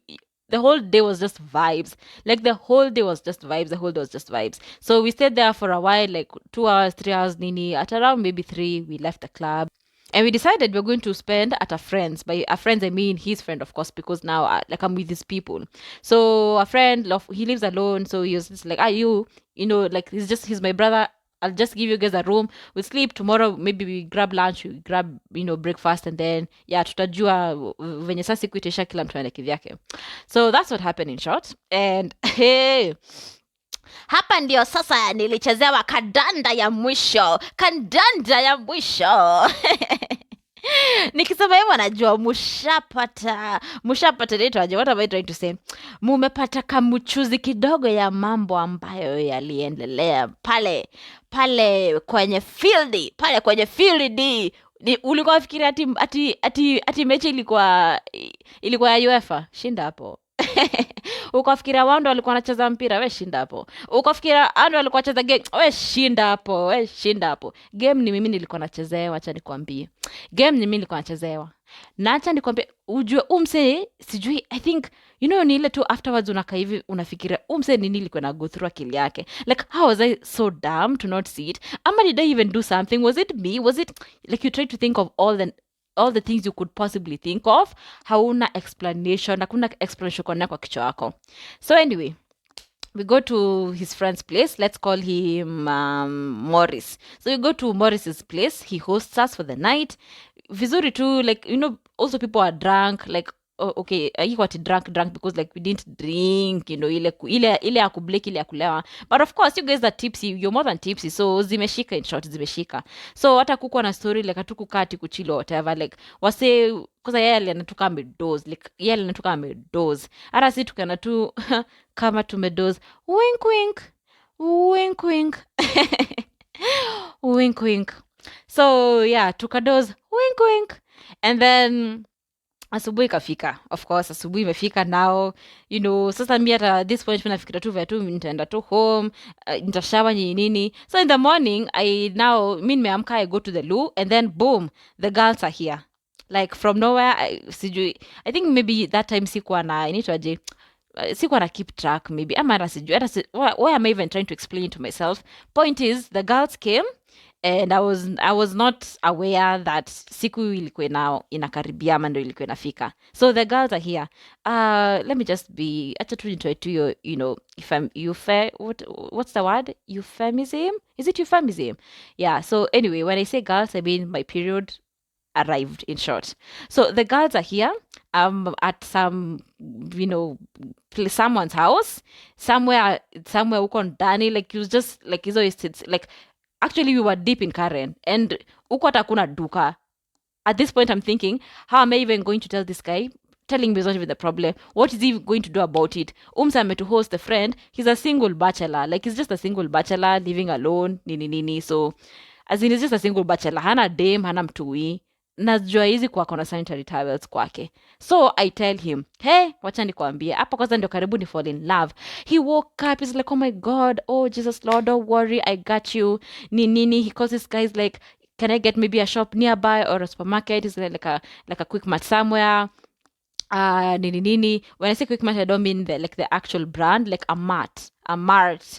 the whole day was just vibes. The whole day was just vibes. So we stayed there for a while, like 2 hours, 3 hours nini. At around maybe 3, we left the club. And we decided we're going to spend at a friend's. By a friend's, I mean his friend, of course, because now I'm with these people. So a friend, he lives alone. So he was just like, he's my brother. I'll just give you guys a room. We'll sleep tomorrow. Maybe we grab lunch, we grab, breakfast, and then, tutajua venye sasa siku itaisha kila mtu aende kivyake. So that's what happened in short. And hey, hapa ndio sasa nilichezewa kandanda ya mwisho. Nikisema hivyo najua mushapata nitaje, what am I trying to say? Mumepata kamuchuzi kidogo ya mambo ambayo yaliendelea pale kwenye field. Ulikuwa unafikiria ati mechi ilikuwa ya UEFA? Shinda hapo. Ukafikiria wao ndio walikuwa wanacheza mpira, we shinda hapo. Ukafikiria ando walikuwa wanacheza game, we shinda hapo. Game ni mimi nilikuwa nachezewa, acha nikwambie. Na acha nikwambie, ujue umse sijui, I think ni ile tu afterwards unakaa hivi unafikiria mse nini ilikuwa na go through akili yake, like how was I so dumb to not see it, ama did I even do something, was it me, was it like you try to think of all the things you could possibly think of, hakuna explanation kwa kichwa yako. So anyway, we go to his friend's place. Let's call him Morris. So we go to Morris's place. He hosts us for the night. Vizuri too, like, also people are drunk. Like, oh, okay, he got drunk because like we didn't drink, ile ya kublek, ile ya kulewa. But of course, you guys are tipsy. You're more than tipsy. So zimeshika, in short, zimeshika. So hata kukuwa na story, like hatukukaa ati kuchilo whatever. Like wase, kwanza yeye anatoka amedoze. Like yeye anatoka amedoze. Hata si tukana tu kama tumedoze. Wink wink. Wink wink. Wink wink. So yeah, tukadoze. Wink wink. And then asubuhi kafika, of course asubuhi imefika now, sasa mi at this point nafikira tu vya tu nitaenda tu home, nitashawa nini. So in the morning mi nimeamka, I go to the loo, and then boom, the girls are here, like from nowhere. I think maybe that time sikuwa na keep track, maybe ama why am I even trying to explain it to myself? Point is, the girls came and I was not aware that siku ilikuwa inakaribia ama ndo ilikuwa inafika. So the girls are here. Let me just be acha tu nitoe tu your, what's the word? Euphemism? Is it euphemism? Yeah. So anyway, when I say girls, I mean my period arrived, in short. So the girls are here at some someone's house somewhere huko ndani, like it was just like hizo estates, like actually we were deep in Karen and huko hata kuna duka. At this point I'm thinking, how am I even going to tell this guy? Telling me is not even the problem. What is he going to do about it? Umsame to host a friend, he's a single bachelor, like he's just a single bachelor living alone nini. So as in he's just a single bachelor, hana dame, hana mtui, najua hizi kwa kona sanitary towels kwake. So I tell him, hey, wacha nikwambie, hapa kwanza ndio karibu ni fall in love. He woke up, he's like, oh my god, oh Jesus Lord, don't worry, I got you nini. He calls this guys like, can I get maybe a shop nearby or a supermarket? It's like a quick mart somewhere. Nini. When I say quick mart, I don't mean the actual brand, like a mart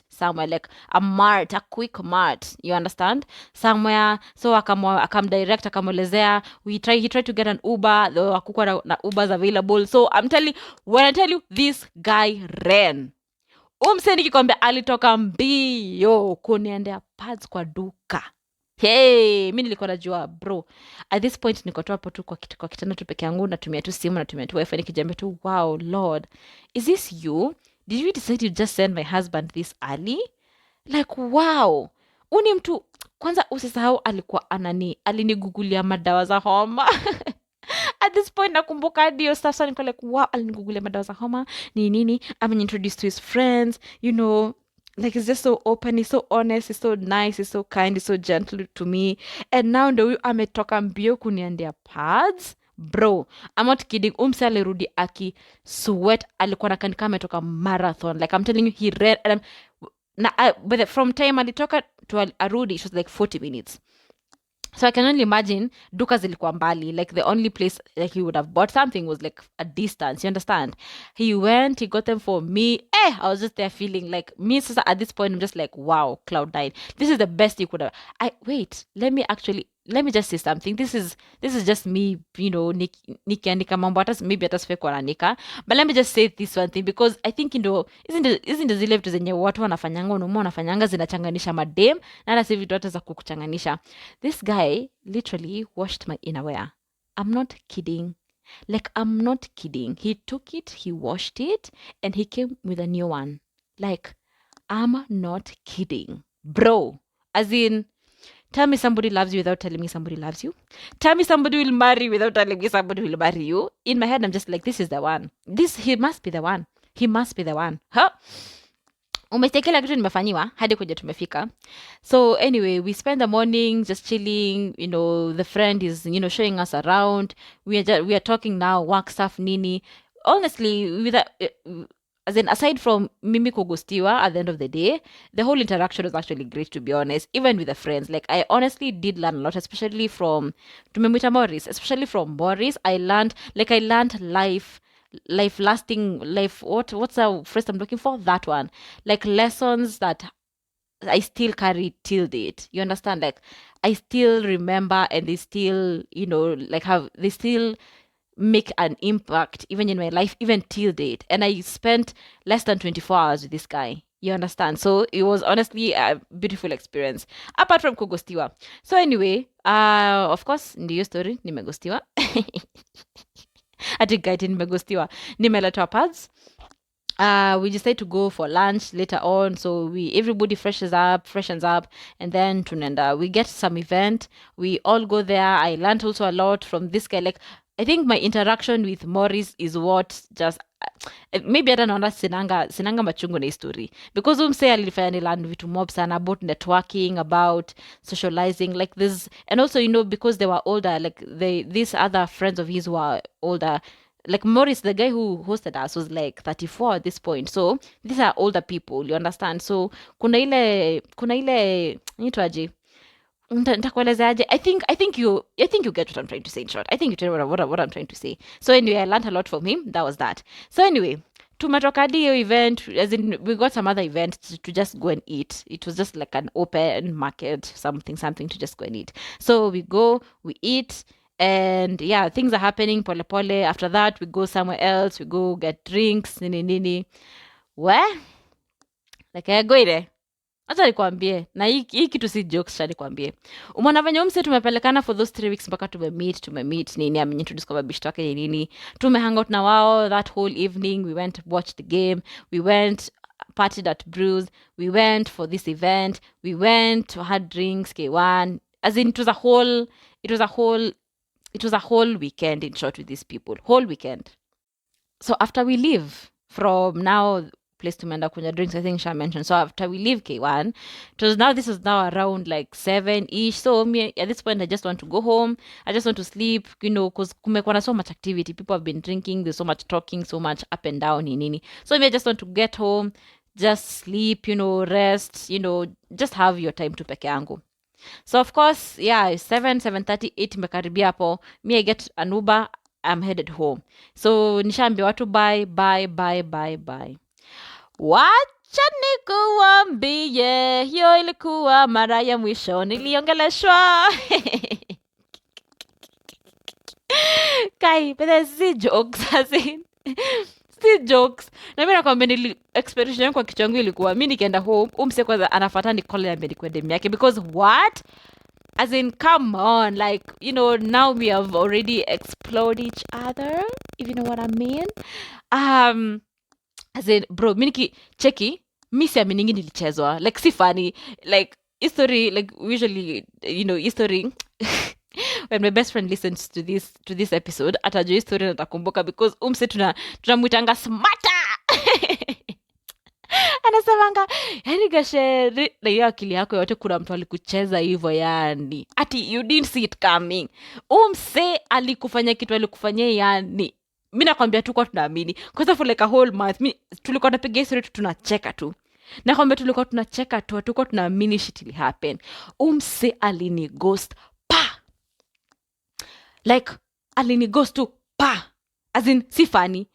somewhere, like a quick mart, you understand, somewhere. So akamdirect, akamwelezea. He tried to get an Uber, though hakukuwa na Ubers available. So when I tell you this guy ran, umseni kikwambia alitoka mbio kuniendea pads kwa duka. Hey, mi nilikuwa najua bro. At this point niko tu hapo tu kwa kitanda tu peke yangu, natumia tu simu, natumia tu wifi, nikijambia tu, wow Lord, is this you? Did you decide you just send my husband this early? Like wow. Uni mtu kwanza usisahau alikuwa alinigugulia madawa za homa. At this point nakumbuka hadi hiyo stuff, so niko like wow, alinigugulia madawa za homa nini. I'm introduced to his friends, like he's just so open, he's so honest, he's so nice, he's so kind, he's so gentle to me. And now ndo huyu ametoka mbio kuniendea pads. Bro, I'm not kidding. Umse alirudi aki sweat, alikuwa nakanika ametoka marathon. Like I'm telling you, he ran. And but from time alitoka to arudi, it was like 40 minutes. So I can only imagine duka zilikuwa mbali. Like the only place like he would have bought something was like a distance, you understand? He went, he got them for me. I was just there feeling like me. So at this point I'm just like, wow, Cloud9, this is the best you could have. Let me just say something. This is just me, nikiandika mambo hata maybe hata sife kuandika, but let me just say this one thing, because I think isn't zile vitu zenye watu wanafanyanga zinachanganisha madem na hata si vitu hata za kukuchanganisha. This guy literally washed my innerwear. I'm not kidding. Like I'm not kidding. He took it, he washed it, and he came with a new one. Like I'm not kidding, bro. As in, tell me somebody loves you without telling me somebody loves you. Tell me somebody will marry without telling me somebody will marry you. In my head, I'm just like, this is the one. He must be the one. He must be the one. Huh? Umestekela kitu nimefanyiwa hadi kwenye tumefika. So anyway, we spend the morning just chilling. The friend is showing us around. We are talking now work stuff nini. Honestly, aside from mimi kugustiwa at the end of the day, the whole interaction was actually great, to be honest. Even with the friends, like I honestly did learn a lot, especially from Morris. Especially from Morris, I learned life what's the phrase I'm looking for? That one. Like lessons that I still carry till date. You understand? Like I still remember, and they still, like they still make an impact even in my life, even till date. And I spent less than 24 hours with this guy. You understand? So it was honestly a beautiful experience, apart from kugostiwa. So anyway, of course, ndiyo story, nimegostiwa. Ati guy nimegostiwa. Nimeletwa pads. We decide to go for lunch later on, so everybody freshens up, and then tunaenda, we get some event, we all go there. I learned also a lot from this guy. Like I think my interaction with Morris is what just maybe hata naona sinanga machungu na history, because umse alifanya nilearn vitu mob sana about networking, about socializing, like this. And also, because they were older, like these other friends of his were older. Like Morris, the guy who hosted us, was like 34 at this point. So these are older people, you understand? So kuna ile nitwaje, nitakuelezaje? I think you get what I'm trying to say in short. I think you tell what I'm trying to say. So anyway, I learned a lot from him. That was that. So anyway, tumetoka hiyo event, as in we got some other event to just go and eat. It was just like an open market, something to just go and eat. So we go, we eat, and yeah, things are happening pole pole. After that, we go somewhere else, we go get drinks, nini. Where? Like I go there. Acha nikwambie, na hii kitu si jokes, cha nikwambie. Umeona venye umse tumepelekana for those 3 weeks mpaka tumemeet nini, ameintroduce kwa babish wake nini. Tumehang out na wao that whole evening. We went watch the game. We went partied at Brews. We went for this event. We went had drinks, K1. As in, it was a whole weekend in short with these people. Whole weekend. So after we leave from now place tumeenda kunywa drinks, I think Sha mentioned. So after we leave K1, this was now around like 7-ish. So me at this point, I just want to go home. I just want to sleep, because kumekuwa na so much activity. People have been drinking. There's so much talking, so much up and down, nini. So me, I just want to get home, just sleep, rest, just have your time to peke yangu. So of course, yeah, 7:30, 8 mekaribia hapo. Me, I get an Uber. I'm headed home. So nishaambia watu bye. Wacha nikuambie, hiyo ilikuwa mara ya mwisho niliongeleshwa. Kai, but si jokes, as in. Si jokes. Na mimi nakwambia expectation yangu kwa kichwa changu ilikuwa mimi nikienda home, umse kwanza anafuata ni call niambie nikwende miake, because what? As in, come on, like, now we have already explored each other, if you know what I mean. As in, bro, miniki cheki, mi siaminingi nilichezwa. Like, si funny. Like, history, like, usually, history, when my best friend listens to this episode, atajua history na takumbuka, because umse tunamwitanga smarter. Anasemanga, yani gashe, na hiyo akili yako yote kuna mtu alikucheza hivyo yani. Ati, you didn't see it coming. Umse alikufanya kitu alikufanyia yani. Mi nakwambia tuko tunaamini. Kwanza for like a whole month, tulikuwa napiga history tu tunacheka tu. Nakwambia tulikuwa tunacheka tu, tuko tunaamini shit will happen. Umse alini ghost pa. Like, alini ghost tu pa. As in, si funny.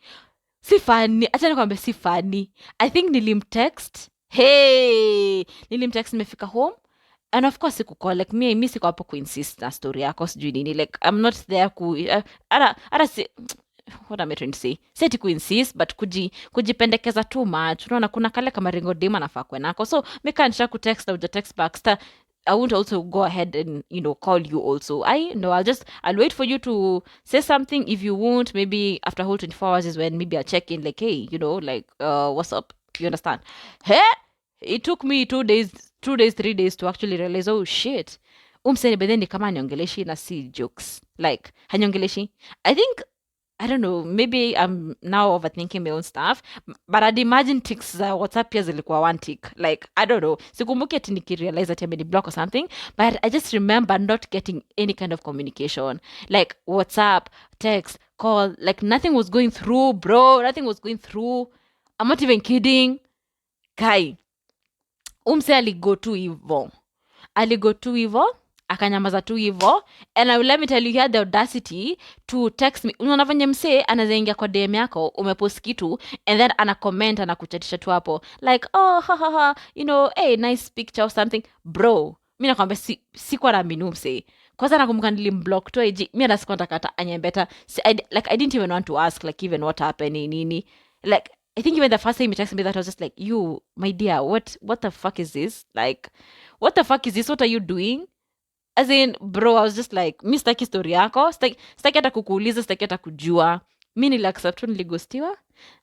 Acha nikwambia si funny. I think nilimtext. Hey! Nilimtext nimefika home. And of course sikukall. Like, mi siko hapo kuinsist na story yako sijui nini. Like, I'm not there what am I trying to say? Seti kuinsist, but kujipendekeza too much. Unaona kuna kale kama ringo dema nafaa kwe nako. So, mika nisha kutext na uja text back. I won't also go ahead and, call you also. I'll wait for you to say something. If you won't, maybe after whole 24 hours is when maybe I'll check in, like, hey, what's up? You understand? Hey, it took me 2 days, 3 days to actually realize, oh shit. Umseni bedeni kama hanyongeleshi na si jokes. Like, hanyongeleshi. I don't know, maybe I'm now overthinking my own stuff, but I'd imagine ticks za WhatsApp pia zilikuwa 1 tick. Like, I don't know. Sikumbuki ati nikirealize ati ameni block or something, but I just remember not getting any kind of communication. Like, WhatsApp, text, call, like nothing was going through, bro. Nothing was going through. I'm not even kidding. Kai, umse aligo tu hivo. akanyamaza tu hivyo. And let me tell you, he had the audacity to text me. Unavanye msee anazaingia kwa DM yako, umepost kitu, and then ana comment, anakuchatisha tu hapo like, oh ha, hey, nice picture or something. Bro, mi nakwambia sikuwa naamini msee. Kwanza nakumbuka nilimblock tu IG. Mi hata sikuwa nataka anyembeta. I didn't even want to ask like even what happened nini. Like I think even the first time he texted me that, I was just like, you, my dear, what the fuck is this? Like, what the fuck is this? What are you doing? As in, bro, I was just like, mi sitaki story yako, sitaki hata kukuuliza, sitaki hata kujua. Mi niliaccept tu, niligostiwa,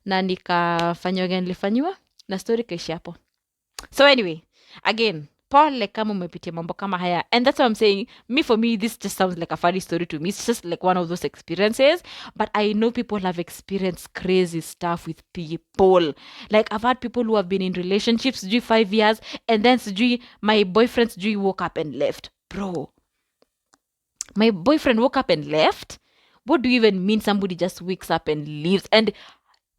na nikafanywa gani nilifanywa, na story kaishi hapo. So anyway, again, pole kama umepitia mambo kama haya. And that's what I'm saying. For me, this just sounds like a funny story to me. It's just like one of those experiences. But I know people have experienced crazy stuff with people. Like I've had people who have been in relationships 5 years, and then my boyfriend woke up and left. Bro, my boyfriend woke up and left? What do you even mean somebody just wakes up and leaves? And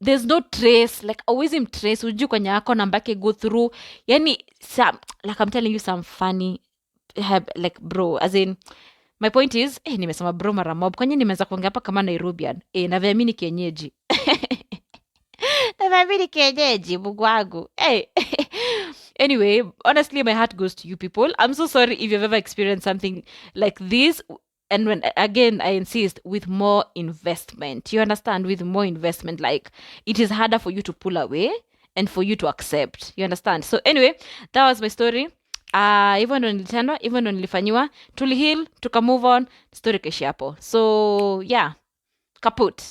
there's no trace, like always in trace, uju kwenye yako namba yake go through. Yani, like I'm telling you some funny, like bro, as in, my point is, nimesema bro mara mob, kwenye nimeweza kuongea hapa kama Nairobian, naviamini kienyeji. Naviamini kienyeji, Mungu wangu. Anyway, honestly, my heart goes to you people. I'm so sorry if you've ever experienced something like this. And when, again, I insist, with more investment. You understand? With more investment, like it is harder for you to pull away and for you to accept. You understand? So anyway, that was my story. Even though nilitendwa, even though nilifanyiwa, tulihil, tuka move on, story keshi hapo. So yeah, kaput.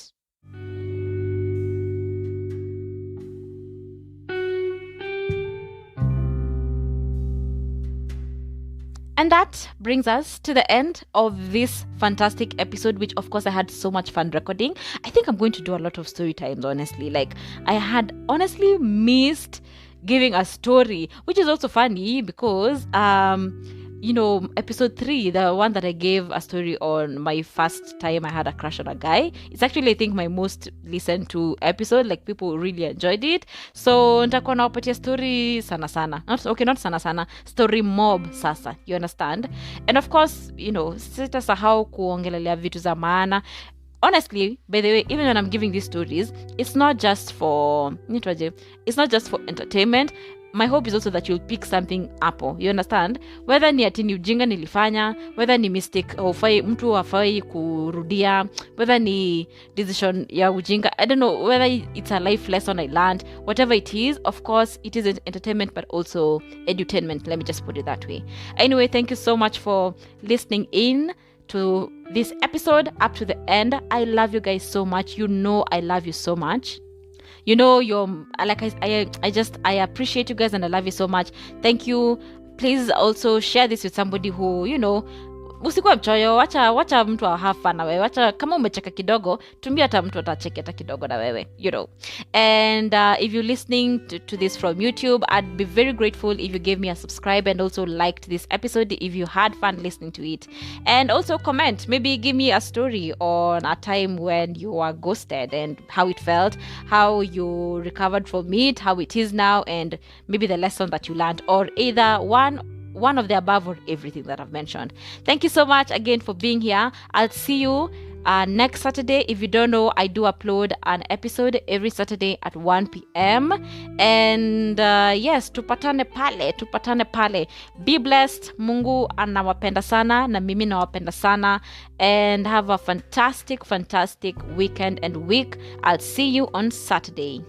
And that brings us to the end of this fantastic episode, which of course I had so much fun recording. I think I'm going to do a lot of story times, honestly. Like I had honestly missed giving a story, which is also funny because episode 3, the one that I gave a story on my first time I had a crush on a guy, it's actually, I think, my most listened to episode. Like people really enjoyed it. So nitakuwa nawapatia story sana sana, story mob sasa, you understand? And of course, sitasahau kuongelelea vitu za maana. Honestly, by the way, even when I'm giving these stories, it's not just for entertainment. My hope is also that you'll pick something up. You understand? Whether ni ati ni ujinga nilifanya, whether ni mistake mtu hafai kurudia, whether ni decision ya ujinga, I don't know, whether it's a life lesson I learned, whatever it is, of course, it is entertainment but also edutainment. Let me just put it that way. Anyway, thank you so much for listening in to this episode up to the end. I love you guys so much. I love you so much. You're like I appreciate you guys and I love you so much. Thank you. Please also share this with somebody who, usikuwa mchoyo, wacha mtu have fun na wewe. Wacha kama umecheka kidogo, tumia hata mtu atacheka hata kidogo na wewe, And if you're listening to this from YouTube, I'd be very grateful if you gave me a subscribe and also liked this episode if you had fun listening to it. And also comment, maybe give me a story on a time when you were ghosted and how it felt, how you recovered from it, how it is now, and maybe the lesson that you learned, or either one of the above or everything that I've mentioned. Thank you so much again for being here. I'll see you next Saturday. If you don't know, I do upload an episode every Saturday at 1 p.m. And yes, tupatane pale. Be blessed. Mungu anawapenda sana na mimi nawapenda sana. And have a fantastic weekend and week. I'll see you on Saturday.